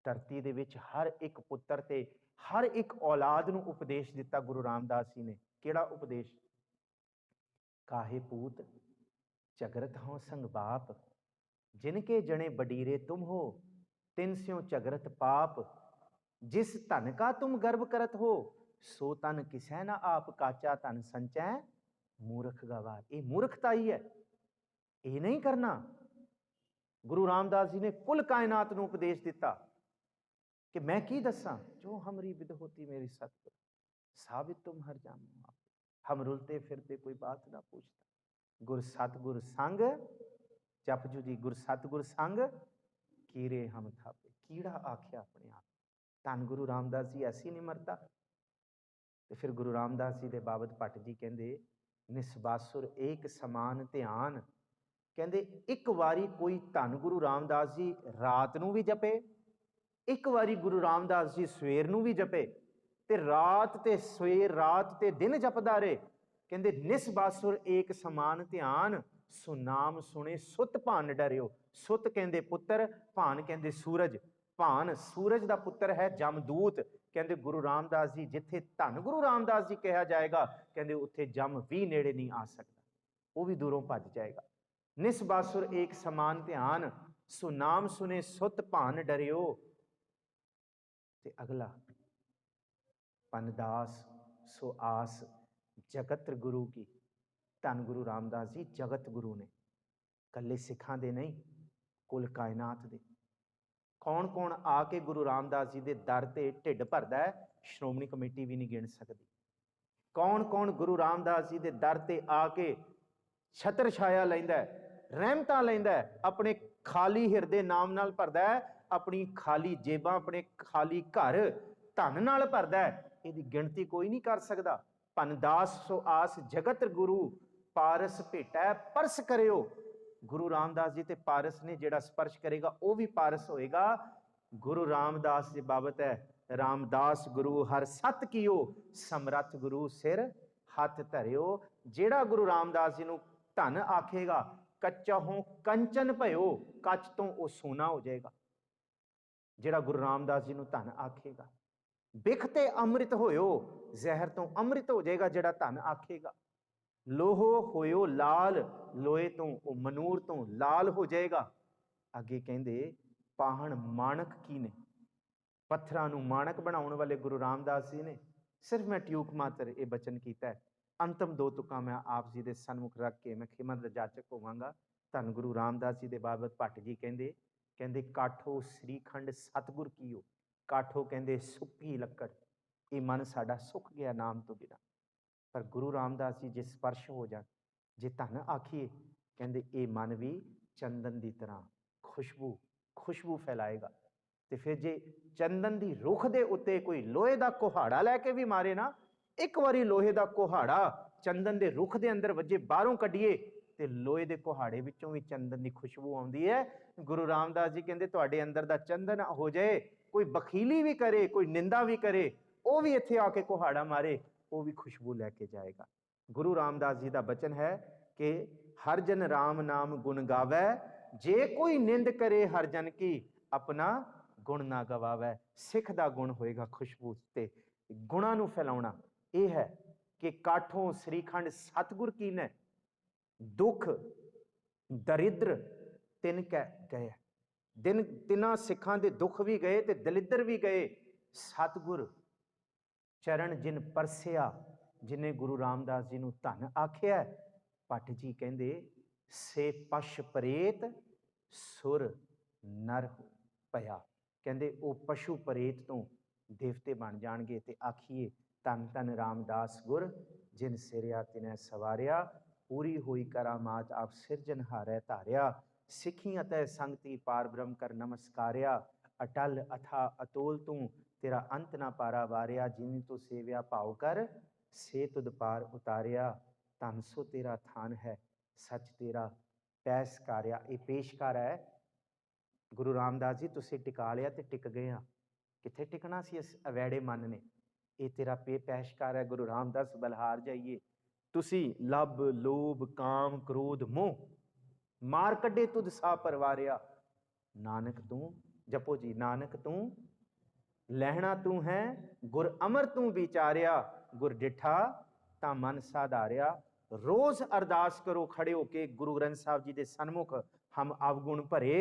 ਧਰਤੀ ਦੇ ਵਿੱਚ ਹਰ ਇੱਕ ਪੁੱਤਰ ਤੇ ਹਰ ਇੱਕ ਔਲਾਦ ਨੂੰ ਉਪਦੇਸ਼ ਦਿੱਤਾ ਗੁਰੂ ਰਾਮਦਾਸ ਜੀ ਨੇ। ਕਿਹੜਾ ਉਪਦੇਸ਼? ਕਾਹੇ ਪੂਤ ਝਗਰਤ ਹੋ ਸੰਗ ਬਾਪ, ਜਿਨਕੇ ਜਣੇ ਬਡੀਰੇ ਤੁਮ ਹੋ, ਤਿਨ ਸਿਉ ਝਗਰਤ ਪਾਪ, ਜਿਸ ਧਨ ਕਾ ਤੁਮ ਗਰਭ ਕਰਤ ਹੋ, ਸੋ ਤਨ ਕਿਸੈ ਨਾ ਆਪ, ਕਾਚਾ ਧਨ ਸੰਚੈ ਮੂਰਖ ਗਵਾਰ। ਇਹ ਮੂਰਖਤਾ ਹੀ ਹੈ, ਇਹ ਨਹੀਂ ਕਰਨਾ। ਗੁਰੂ ਰਾਮਦਾਸ ਜੀ ਨੇ ਕੁੱਲ ਕਾਇਨਾਤ ਨੂੰ ਉਪਦੇਸ਼ ਦਿੱਤਾ ਕਿ ਮੈਂ ਕੀ ਦੱਸਾਂ, ਜੋ ਹਮਰੀ ਬਿਦ ਹੋਤੀ ਮੇਰੀ ਸਤਿਗੁਰ, ਸਾਬਿਤ ਤੁਮ ਹਰ ਜਾਨੋ ਆਪ, ਹਮ ਰੁਲਤੇ ਫਿਰਤੇ ਕੋਈ ਬਾਤ ਨਾ ਪੁੱਛਤਾ, ਗੁਰ ਸਤਿਗੁਰ ਸੰਗ ਜਪਜੂ ਜੀ, ਗੁਰ ਸਤਿਗੁਰ ਸੰਗ ਕੀਰੇ ਹਮ ਥਾਪੇ। ਕੀੜਾ ਆਖਿਆ ਆਪਣੇ ਆਪ। ਧੰਨ ਗੁਰੂ ਰਾਮਦਾਸ ਜੀ ਐਸੀ ਨਿਮਰਤਾ। ਤੇ ਫਿਰ ਗੁਰੂ ਰਾਮਦਾਸ ਜੀ ਦੇ ਬਾਬਤ ਭੱਟ ਜੀ ਕਹਿੰਦੇ, ਨਿਸਬਾਸੁਰ ਏਕ ਸਮਾਨ ਧਿਆਨ। ਕਹਿੰਦੇ ਇੱਕ ਵਾਰੀ ਕੋਈ ਧੰਨ ਗੁਰੂ ਰਾਮਦਾਸ ਜੀ ਰਾਤ ਨੂੰ ਵੀ ਜਪੇ, ਇੱਕ ਵਾਰੀ ਗੁਰੂ ਰਾਮਦਾਸ ਜੀ ਸਵੇਰ ਨੂੰ ਵੀ ਜਪੇ, ਤੇ ਰਾਤ ਤੇ ਸਵੇਰ, ਰਾਤ ਤੇ ਦਿਨ ਜਪਦਾ ਰਹੇ। ਕਹਿੰਦੇ ਨਿਸਬਾਸੁਰ ਏਕ ਸਮਾਨ ਧਿਆਨ, ਸੁਨਾਮ ਸੁਣੇ ਸੁਤ ਭਾਨ ਡਰਿਓ। ਸੁਤ ਕਹਿੰਦੇ ਪੁੱਤਰ, ਭਾਨ ਕਹਿੰਦੇ ਸੂਰਜ। ਭਾਨ ਸੂਰਜ ਦਾ ਪੁੱਤਰ ਹੈ ਜਮਦੂਤ। ਕਹਿੰਦੇ ਗੁਰੂ ਰਾਮਦਾਸ ਜੀ ਜਿੱਥੇ ਧੰਨ ਗੁਰੂ ਰਾਮਦਾਸ ਜੀ ਕਿਹਾ ਜਾਏਗਾ, ਕਹਿੰਦੇ ਉੱਥੇ ਜਮ ਵੀ ਨੇੜੇ ਨਹੀਂ ਆ ਸਕਦਾ, ਉਹ ਵੀ ਦੂਰੋਂ ਭੱਜ ਜਾਏਗਾ। ਨਿਸਬਾਸੁਰ ਏਕ ਸਮਾਨ ਧਿਆਨ, ਸੁਨਾਮ ਸੁਨੇ ਸੁਤ ਭਾਨ ਡਰਿਓ। ਤੇ ਅਗਲਾ, ਪਨਦਾਸ ਸੋ ਆਸ ਜਗਤ ਗੁਰੂ ਕੀ। ਧੰਨ ਗੁਰੂ ਰਾਮਦਾਸ ਜੀ ਜਗਤ ਗੁਰੂ ਨੇ, ਕੱਲੇ ਸਿੱਖਾਂ ਦੇ ਨਹੀਂ, ਕੁੱਲ ਕਾਇਨਾਤ ਦੇ। ਕੌਣ ਕੌਣ ਆ ਕੇ ਗੁਰੂ ਰਾਮਦਾਸ ਜੀ ਦੇ ਦਰ ਤੇ ਢਿੱਡ ਭਰਦਾ ਹੈ, ਸ਼੍ਰੋਮਣੀ ਕਮੇਟੀ ਵੀ ਨਹੀਂ ਗਿਣ ਸਕਦੀ। ਕੌਣ ਕੌਣ ਗੁਰੂ ਰਾਮਦਾਸ ਜੀ ਦੇ ਦਰ ਤੇ ਆ ਕੇ ਛਤਰ ਛਾਇਆ ਲੈਂਦਾ ਹੈ, ਰਹਿਮਤਾਂ ਲੈਂਦਾ ਹੈ, ਆਪਣੇ ਖਾਲੀ ਹਿਰਦੇ ਨਾਮ ਨਾਲ ਭਰਦਾ ਹੈ, ਆਪਣੀ ਖਾਲੀ ਜੇਬਾਂ, ਆਪਣੇ ਖਾਲੀ ਘਰ ਧਨ ਨਾਲ ਭਰਦਾ ਹੈ। ਇਹਦੀ ਗਿਣਤੀ ਕੋਈ ਨਹੀਂ ਕਰ ਸਕਦਾ। ਪਨਦਾਸ ਸੋ ਆਸ ਜਗਤ ਗੁਰੂ, ਪਾਰਸ ਭੇਟੈ ਪਰਸ ਕਰਿਓ। ਗੁਰੂ ਰਾਮਦਾਸ ਜੀ ਤੇ ਪਾਰਸ ਨੇ, ਜਿਹੜਾ ਸਪਰਸ਼ ਕਰੇਗਾ ਉਹ ਵੀ ਪਾਰਸ ਹੋਏਗਾ। ਗੁਰੂ ਰਾਮਦਾਸ ਜੀ ਬਾਬਤ ਹੈ, ਰਾਮਦਾਸ ਗੁਰੂ ਹਰ ਸਤ ਕੀਓ, ਸਮਰੱਥ ਗੁਰੂ ਸਿਰ ਹੱਥ ਧਰਿਓ। ਜਿਹੜਾ ਗੁਰੂ ਰਾਮਦਾਸ ਜੀ ਨੂੰ ਧਨ ਆਖੇਗਾ, ਕੱਚਾ ਹੋ ਕੰਚਨ ਭਇਓ, ਕੱਚ ਤੋਂ ਉਹ ਸੋਨਾ ਹੋ ਜਾਏਗਾ। ਜਿਹੜਾ ਗੁਰੂ ਰਾਮਦਾਸ ਜੀ ਨੂੰ ਧਨ ਆਖੇਗਾ, ਬਿਖ ਤੇ ਅੰਮ੍ਰਿਤ ਹੋਇਓ, ਜ਼ਹਿਰ ਤੋਂ ਅੰਮ੍ਰਿਤ ਹੋ ਜਾਏਗਾ ਜਿਹੜਾ ਧਨ ਆਖੇਗਾ। ਲੋਹੋ ਹੋਇਓ ਲਾਲ, ਲੋਹੇ ਤੋਂ ਉਹ ਮਨੂਰ ਤੋਂ ਲਾਲ ਹੋ ਜਾਏਗਾ। ਅੱਗੇ ਕਹਿੰਦੇ ਪਾਹਣ ਮਾਣਕ ਕੀ ਨੇ। ਪੱਥਰਾਂ ਨੂੰ ਮਾਣਕ ਬਣਾਉਣ ਵਾਲੇ ਗੁਰੂ ਰਾਮਦਾਸ ਜੀ ਨੇ। ਸਿਰਫ ਮੈਂ ਟਿਊਕ ਮਾਤਰ ਇਹ ਬਚਨ ਕੀਤਾ ਹੈ। ਅੰਤਮ ਦੋ ਤੁਕਾਂ ਮੈਂ ਆਪ ਜੀ ਦੇ ਸਨਮੁਖ ਰੱਖ ਕੇ ਮੈਂ ਖਿਮਾ ਦਾ ਜਾਚਕ ਹੋਵਾਂਗਾ। ਧੰਨ ਗੁਰੂ ਰਾਮਦਾਸ ਜੀ ਦੇ ਬਾਬਤ ਭੱਟ ਜੀ ਕਹਿੰਦੇ, ਕਾਠੋ ਸ੍ਰੀਖੰਡ ਸਤਿਗੁਰ ਕੀਓ। ਕਾਠੋ ਕਹਿੰਦੇ ਸੁੱਕੀ ਲੱਕੜ, ਇਹ ਮਨ ਸਾਡਾ ਸੁੱਕ ਗਿਆ ਨਾਮ ਤੋਂ ਬਿਨਾਂ। ਪਰ ਗੁਰੂ ਰਾਮਦਾਸ ਜੀ ਜੇ ਸਪਰਸ਼ ਹੋ ਜਾਣ, ਜੇ ਧਨ ਆਖੀਏ, ਕਹਿੰਦੇ ਇਹ ਮਨ ਵੀ ਚੰਦਨ ਦੀ ਤਰ੍ਹਾਂ ਖੁਸ਼ਬੂ ਫੈਲਾਏਗਾ। ਤੇ ਫਿਰ ਜੇ ਚੰਦਨ ਦੀ ਰੁੱਖ ਦੇ ਉੱਤੇ ਕੋਈ ਲੋਹੇ ਦਾ ਕੁਹਾੜਾ ਲੈ ਕੇ ਵੀ ਮਾਰੇ ਨਾ, ਇੱਕ ਵਾਰੀ ਲੋਹੇ ਦਾ ਕੁਹਾੜਾ ਚੰਦਨ ਦੇ ਰੁੱਖ ਦੇ ਅੰਦਰ ਵੱਜੇ, ਬਾਹਰੋਂ ਕੱਢੀਏ ਤੇ ਲੋਹੇ ਦੇ ਕੁਹਾੜੇ ਵਿੱਚੋਂ ਵੀ ਚੰਦਨ ਦੀ ਖੁਸ਼ਬੂ ਆਉਂਦੀ ਹੈ। ਗੁਰੂ ਰਾਮਦਾਸ ਜੀ ਕਹਿੰਦੇ ਤੁਹਾਡੇ ਅੰਦਰ ਦਾ ਚੰਦਨ ਹੋ ਜਾਏ, ਕੋਈ ਬਖੀਲੀ ਵੀ ਕਰੇ, ਕੋਈ ਨਿੰਦਾ ਵੀ ਕਰੇ, ਉਹ ਵੀ ਇੱਥੇ ਆ ਕੇ ਕੁਹਾੜਾ ਮਾਰੇ, ਉਹ ਵੀ ਖੁਸ਼ਬੂ ਲੈ ਕੇ ਜਾਏਗਾ। ਗੁਰੂ ਰਾਮਦਾਸ ਜੀ ਦਾ ਬਚਨ ਹੈ ਕਿ ਹਰ ਜਨ ਰਾਮ ਨਾਮ ਗੁਣ ਗਾਵੈ, ਜੇ ਕੋਈ ਨਿੰਦ ਕਰੇ ਹਰ ਜਨ ਕੀ, ਆਪਣਾ ਗੁਣ ਨਾ ਗਵਾਵੈ। ਸਿੱਖ ਦਾ ਗੁਣ ਹੋਏਗਾ ਖੁਸ਼ਬੂ ਤੇ ਗੁਣਾਂ ਨੂੰ ਫੈਲਾਉਣਾ। ਇਹ ਹੈ ਕਿ ਕਾਠੋਂ ਸ੍ਰੀਖੰਡ ਸਤਿਗੁਰ ਕੀਨੈ, ਦੁੱਖ ਦਰਿਦਰ ਤਿਨ ਕੈ ਗਏ। ਤਿੰਨਾਂ ਸਿੱਖਾਂ ਦੇ ਦੁੱਖ ਵੀ ਗਏ ਤੇ ਦਲਿੱਦਰ ਵੀ ਗਏ। ਸਤਿਗੁਰ ਚਰਨ ਜਿਨ ਪਰਸਿਆ, ਜਿਨੇ ਗੁਰੂ ਰਾਮਦਾਸ ਜੀ ਨੂੰ ਧਨ ਆਖਿਆ। ਭੱਟ ਜੀ ਕਹਿੰਦੇ ਸੇ ਪਸ਼ ਪ੍ਰੇਤ ਸੁਰ ਨਰ ਭਇਆ। ਕਹਿੰਦੇ ਉਹ ਪਸ਼ੂ ਪ੍ਰੇਤ ਤੋਂ ਦੇਵਤੇ ਬਣ ਜਾਣਗੇ। ਤੇ ਆਖੀਏ ਧੰਨ ਧੰਨ ਰਾਮਦਾਸ ਗੁਰ, ਜਿਨ ਸਿਰਿਆ ਤਿਨੈ ਸਵਾਰਿਆ, ਪੂਰੀ ਹੋਈ ਕਰਾਮਾਤ ਆਪ ਸਿਰਜਨਹਾਰੈ ਧਾਰਿਆ। ਸਿੱਖੀ ਅਤੇ ਸੰਗਤੀ ਪਾਰ ਬ੍ਰਹਮ ਕਰ ਨਮਸਕਾਰਿਆ, ਅਟਲ ਅਥਾ ਅਤੋਲ ਤੂੰ, ਤੇਰਾ ਅੰਤ ਨਾ ਪਾਰਾ ਵਾਰਿਆ। ਜਿਨੀ ਤੂੰ ਸੇਵਿਆ ਭਾਉ ਕਰ, ਸੇ ਤੁਧ ਪਾਰ ਉਤਾਰਿਆ। ਧੰਨ ਸੋ ਤੇਰਾ ਥਾਨ ਹੈ, ਸੱਚ ਤੇਰਾ ਪੈਸਕਾਰਿਆ। ਇਹ ਪੇਸ਼ਕਾਰ ਹੈ। ਗੁਰੂ ਰਾਮਦਾਸ ਜੀ ਤੁਸੀਂ ਟਿਕਾ ਲਿਆ ਤੇ ਟਿਕ ਗਏ ਆ। ਕਿੱਥੇ ਟਿਕਣਾ ਸੀ ਇਸ ਅਵੈੜੇ ਮਨ ਨੇ। ਇਹ ਤੇਰਾ ਪੈਸ਼ਕਾਰ ਹੈ। ਗੁਰੂ ਰਾਮਦਾਸ ਬਲਹਾਰ ਜਾਈਏ, ਤੁਸੀਂ ਲੱਭ ਲੋਭ ਕਾਮ ਕ੍ਰੋਧ ਮੋਹ ਮਾਰ ਕੱਢੇ ਤੁਧ ਸਾ ਪਰਵਾਰਿਆ। ਨਾਨਕ ਤੂੰ ਜਪੋ ਜੀ, ਨਾਨਕ ਤੂੰ ਲਹਿਣਾ ਤੂੰ ਹੈ ਗੁਰ ਅਮਰ ਤੂੰ ਵਿਚਾਰਿਆ। ਗੁਰ ਡਿਠਾ ਤਾਂ ਮਨ ਸਾਧਾਰਿਆ। ਰੋਜ਼ ਅਰਦਾਸ ਕਰੋ ਖੜੇ ਹੋ ਕੇ ਗੁਰੂ ਗ੍ਰੰਥ ਸਾਹਿਬ ਜੀ ਦੇ ਸਨਮੁਖ। ਹਮ ਅਵਗੁਣ ਭਰੇ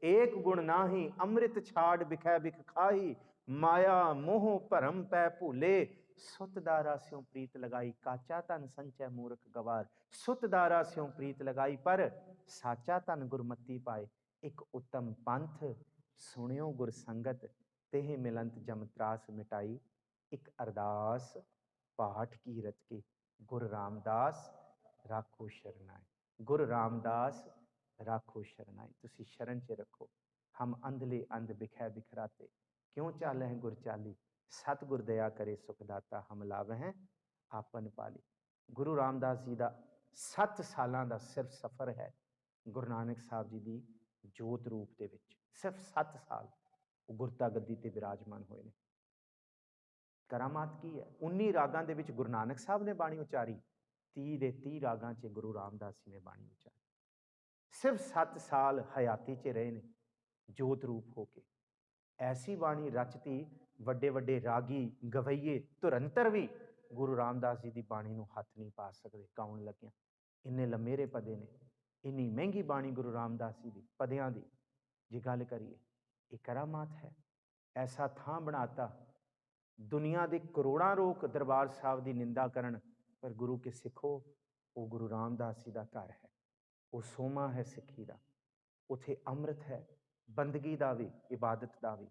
ਏਕ ਗੁਣ ਨਾਹੀ, ਅੰਮ੍ਰਿਤ ਛਾੜ ਬਿਖੈ ਬਿਖ ਖਾਹੀ। ਮਾਇਆ ਮੋਹ ਭਰਮ ਪੈ ਭੂਲੇ, ਸੁਤ ਦਾਰਾ ਸਿਉ ਪ੍ਰੀਤ ਲਗਾਈ। ਕਾਚਾ ਧਨ ਸੰਚੈ ਮੂਰਖ ਗਵਾਰ, ਸੁਤ ਦਾਰਾ ਸਿਉ ਪ੍ਰੀਤ ਲਗਾਈ। ਪਰ ਸਾਚਾ ਧਨ ਗੁਰਮਤੀ ਪਾਏ, ਇੱਕ ਉੱਤਮ ਪੰਥ ਸੁਣਿਓ ਗੁਰ ਸੰਗਤ। तेह मिलंत जम त्रास मिटाई। एक अरदास पाठ की रच के गुरु रामदास राखो शरनाए। गुरु रामदास राखो शरनाए। तुसी शरण च रखो। हम अंधले अंध बिखै बिखराते, क्यों चाल हैं गुर चाली। सतगुर दया करे सुखदाता, हम लाभ हैं आपन पाली। गुरु रामदास जी का 7 सालां दा सिर्फ सफ़र है गुरु नानक साहब जी की जोत रूप दे विच। सिर्फ 7 साल गुरता गद्दी ते विराजमान होए ने। करामात की है? 19 रागां दे विच गुरु नानक साहब ने बाणी उचारी, 30 दे 30 रागां च गुरु रामदास जी ने बाणी उचारी। सिर्फ 7 साल हयाती च रहे ने जोत रूप होके। ऐसी बाणी रचती वड्डे वड्डे रागी गवैये धुरंतर भी गुरु रामदास जी की बाणी नूं हथ नहीं पा सकते गाउण लगिया। इन्ने लमेरे पदे ने, इन्नी महंगी बाणी गुरु रामदास जी की पदियां की जे गल करिए, ये करामात है। ऐसा थां बनाता, दुनिया के करोड़ों लोग दरबार साहब की निंदा करन, पर गुरु के सिखो वो गुरु रामदास जी का घर है, वो सोमा है सिक्खी का। उत्थे अमृत है, बंदगी का भी इबादत का भी।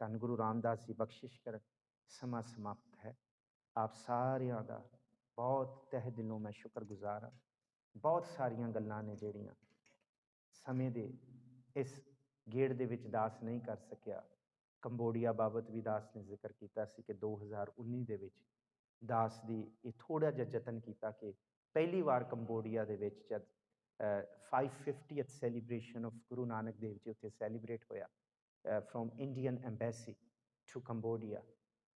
धन गुरु रामदास जी बख्शिश कर। समा समाप्त है। आप सारियां दा बहुत तह दिलों मैं शुक्रगुजार हाँ। बहुत सारियां गल्लां ने ਜਿਹੜੀਆਂ ਸਮੇਂ ਦੇ ਇਸ ਗੇੜ ਦੇ ਵਿੱਚ ਦਾਸ नहीं कर सकिया। ਕੰਬੋਡੀਆ ਬਾਬਤ ਵੀ ਦਾਸ ਨੇ ਜ਼ਿਕਰ ਕੀਤਾ ਸੀ ਕਿ 2019 ਦੇ ਵਿੱਚ ਦਾਸ ਦੀ ਇਹ ਥੋੜਾ ਜਿਹਾ ਯਤਨ ਕੀਤਾ ਕਿ ਪਹਿਲੀ ਵਾਰ ਕੰਬੋਡੀਆ ਦੇ ਵਿੱਚ ਜਦ 550th celebration of Guru Nanak Dev ji ਉੱਥੇ ਸੈਲੀਬ੍ਰੇਟ ਹੋਇਆ from Indian embassy to Cambodia.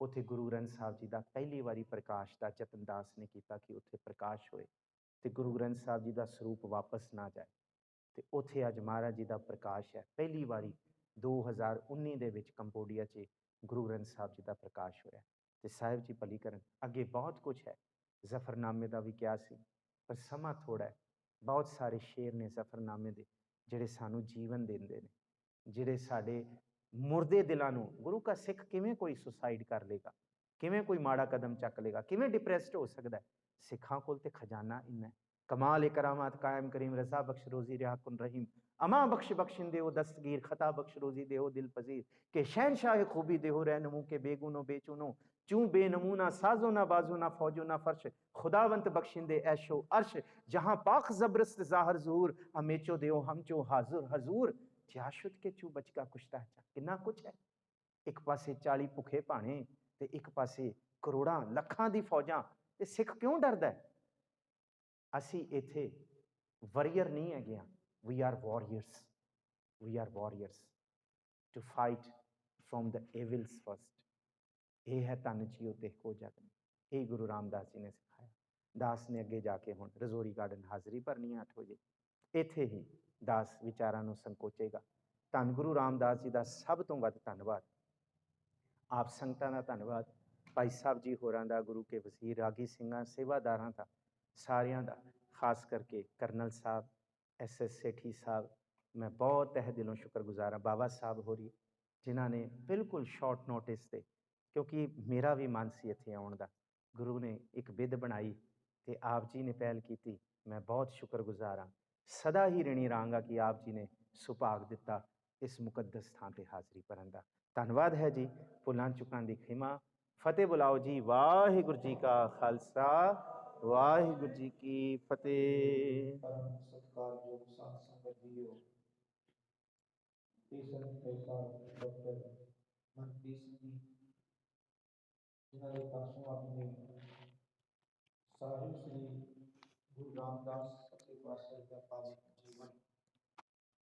ਉੱਥੇ ਗੁਰੂ ਗ੍ਰੰਥ ਸਾਹਿਬ ਜੀ ਦਾ ਪਹਿਲੀ ਵਾਰੀ ਪ੍ਰਕਾਸ਼ ਦਾ ਯਤਨ ਦਾਸ ਨੇ ਕੀਤਾ ਕਿ ਉੱਥੇ ਪ੍ਰਕਾਸ਼ ਹੋਏ ਤੇ ਗੁਰੂ ਗ੍ਰੰਥ ਸਾਹਿਬ ਜੀ ਦਾ ਸਰੂਪ ਵਾਪਸ ਨਾ ਜਾਏ। ਤੇ ਉੱਥੇ ਅੱਜ ਮਹਾਰਾਜ ਜੀ ਦਾ ਪ੍ਰਕਾਸ਼ ਹੈ। ਪਹਿਲੀ ਵਾਰੀ 2019 ਦੇ ਵਿੱਚ ਕੰਬੋਡੀਆ 'ਚ ਗੁਰੂ ਗ੍ਰੰਥ ਸਾਹਿਬ ਜੀ ਦਾ ਪ੍ਰਕਾਸ਼ ਹੋਇਆ ਤੇ ਸਾਹਿਬ ਜੀ ਭਲੀ ਕਰਨ। ਅੱਗੇ ਬਹੁਤ ਕੁਝ ਹੈ, ਜ਼ਫਰਨਾਮੇ ਦਾ ਵੀ ਕਿਹਾ ਸੀ ਪਰ ਸਮਾਂ ਥੋੜਾ ਹੈ। ਬਹੁਤ ਸਾਰੇ ਸ਼ੇਰ ਨੇ ਜ਼ਫਰਨਾਮੇ ਦੇ ਜਿਹੜੇ ਸਾਨੂੰ ਜੀਵਨ ਦਿੰਦੇ ਨੇ, ਜਿਹੜੇ ਸਾਡੇ ਮੁਰਦੇ ਦਿਲਾਂ ਨੂੰ। ਗੁਰੂ ਕਾ ਸਿੱਖ ਕਿਵੇਂ ਕੋਈ ਸੁਸਾਈਡ ਕਰ ਲੇਗਾ, ਕਿਵੇਂ ਕੋਈ ਮਾੜਾ ਕਦਮ ਚੱਕ ਲੇਗਾ, ਕਿਵੇਂ ਡਿਪਰੈਸਡ ਹੋ ਸਕਦਾ? ਸਿੱਖਾਂ ਕੋਲ ਤੇ ਖਜ਼ਾਨਾ ਇੰਨਾ ਹੈ। कमाल करामात कायम करीम रजा बख्श रोजी रिहाकुन रहीम। अमा बख्श बख्शिन देहो दस्तगीर, खता बख्श रोजी देहो दिल पजीर। के शहनशाह खूबी देहो रहनुमू के बेगुनो बेचुनो। चूँ बेनमूना साजो ना बाजो ना फौजो ना फर्श। खुदावंत बख्शिंदे ऐशो अर्श, जहाँ पाक जबरस्त जाहर जहूर। अमेचो देहो हमचो हाजुर हजूर। जाशुद के चू बचका कुश्ता है। कितना कुछ है। एक पासे 40 भुखे भाने ते एक पासे करोड़ां लखां दी फौजां। ते सिख क्यों डरदा है? ਅਸੀਂ ਇੱਥੇ ਵਰੀਅਰ ਨਹੀਂ ਹੈਗੇ। We are warriors, we are warriors to fight from the evils first. ਇਹ ਹੈ ਧੰਨ ਜੀਓ ਤੇ ਕੋ ਜਗ। ਇਹ ਗੁਰੂ ਰਾਮਦਾਸ ਜੀ ਨੇ ਸਿਖਾਇਆ। ਦਾਸ ਨੇ ਅੱਗੇ ਜਾ ਕੇ ਹੁਣ ਰਜ਼ੋਰੀ ਗਾਰਡਨ ਹਾਜ਼ਰੀ ਭਰਨੀ ਹੈ 8 ਵਜੇ। ਇੱਥੇ ਹੀ ਦਾਸ ਵਿਚਾਰਾਂ ਨੂੰ ਸੰਕੋਚੇਗਾ। ਧੰਨ ਗੁਰੂ ਰਾਮਦਾਸ ਜੀ ਦਾ ਸਭ ਤੋਂ ਵੱਧ ਧੰਨਵਾਦ ਆਪ ਸੰਗਤਾਂ ਦਾ ਧੰਨਵਾਦ, ਭਾਈ ਸਾਹਿਬ ਜੀ ਹੋਰਾਂ ਦਾ, ਗੁਰੂ ਕੇ ਵਜ਼ੀਰ ਰਾਗੀ ਸਿੰਘਾਂ ਸੇਵਾਦਾਰਾਂ ਦਾ, ਸਾਰਿਆਂ ਦਾ, ਖਾਸ ਕਰਕੇ ਕਰਨਲ ਸਾਹਿਬ, SS ਸੇਠੀ ਸਾਹਿਬ। ਮੈਂ ਬਹੁਤ ਤਹਿ ਦਿਲੋਂ ਸ਼ੁਕਰਗੁਜ਼ਾਰ ਹਾਂ। ਬਾਬਾ ਸਾਹਿਬ ਹੋਰੀ ਜਿਨ੍ਹਾਂ ਨੇ ਬਿਲਕੁਲ ਸ਼ਾਰਟ ਨੋਟਿਸ 'ਤੇ, ਕਿਉਂਕਿ ਮੇਰਾ ਵੀ ਮਨ ਸੀ ਇੱਥੇ ਆਉਣ ਦਾ, ਗੁਰੂ ਨੇ ਇੱਕ ਬਿਧ ਬਣਾਈ ਅਤੇ ਆਪ ਜੀ ਨੇ ਪਹਿਲ ਕੀਤੀ। ਮੈਂ ਬਹੁਤ ਸ਼ੁਕਰਗੁਜ਼ਾਰ ਹਾਂ। ਸਦਾ ਹੀ ਰਿਣੀ ਰਹਾਂਗਾ ਕਿ ਆਪ ਜੀ ਨੇ ਸੁਭਾਗ ਦਿੱਤਾ ਇਸ ਮੁਕੱਦਸ ਥਾਂ 'ਤੇ ਹਾਜ਼ਰੀ ਭਰਨ ਦਾ। ਧੰਨਵਾਦ ਹੈ ਜੀ। ਭੁੱਲਾਂ ਚੁੱਕਾਂ ਦੀ ਖਿਮਾ। ਫਤਿਹ ਬੁਲਾਓ ਜੀ। ਵਾਹਿਗੁਰੂ ਜੀ ਕਾ ਖਾਲਸਾ, ਵਾਹਿਗੁਰੂ ਜੀ ਕੀ ਫਤਿਹ। परम सत्कारयोग साध संगत जीओ, ਇਹ ਸੰਤ ਸਾਹਿਬ ਡਾਕਟਰ ਮਨਪ੍ਰੀਤ ਸਿੰਘ ਜੀ, ਜਿਨ੍ਹਾਂ ਦੇ ਪਾਸੋਂ ਆਪਣੇ ਸਾਹਿਬ ਸ੍ਰੀ ਗੁਰੂ ਰਾਮਦਾਸ ਸੱਚੇ ਪਾਤਸ਼ਾਹ ਦਾ ਪਾਵਨ ਜੀਵਨ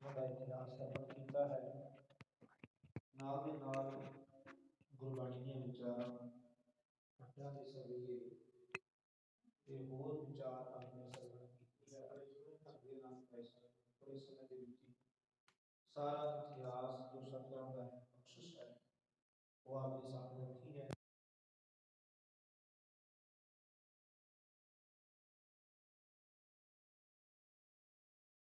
ਦਾ ਇਤਿਹਾਸ ਸਰਵਣ ਕੀਤਾ ਹੈ। ਨਾਲ ਦੇ ਨਾਲ ਗੁਰਬਾਣੀ ਦੀਆਂ ਵਿਚਾਰਾਂ, ਪੱਟਾਂ ਦੇ ਸਵਈਏ ਤੇ ਹੋਰ ਵਿਚਾਰ ਆਪਣੇ ਸਰਵਣ ਕੀਤੀ ਹੈ। ਬੜੇ ਸੋਹਣੇ ਢੰਗ ਦੇ ਨਾਲ ਫੈਸਲਾ ਥੋੜੇ ਸਮੇਂ ਦੇ ਵਿੱਚ ਹੀ ਸਾਰਾ ਇਤਿਹਾਸ ਜੋ ਸਤਿਗੁਰਾਂ ਦਾ ਬਖਸ਼ਿਸ਼ ਹੈ ਉਹ ਆਪਦੇ ਸਾਹਮਣੇ ਰੱਖੀ ਹੈ।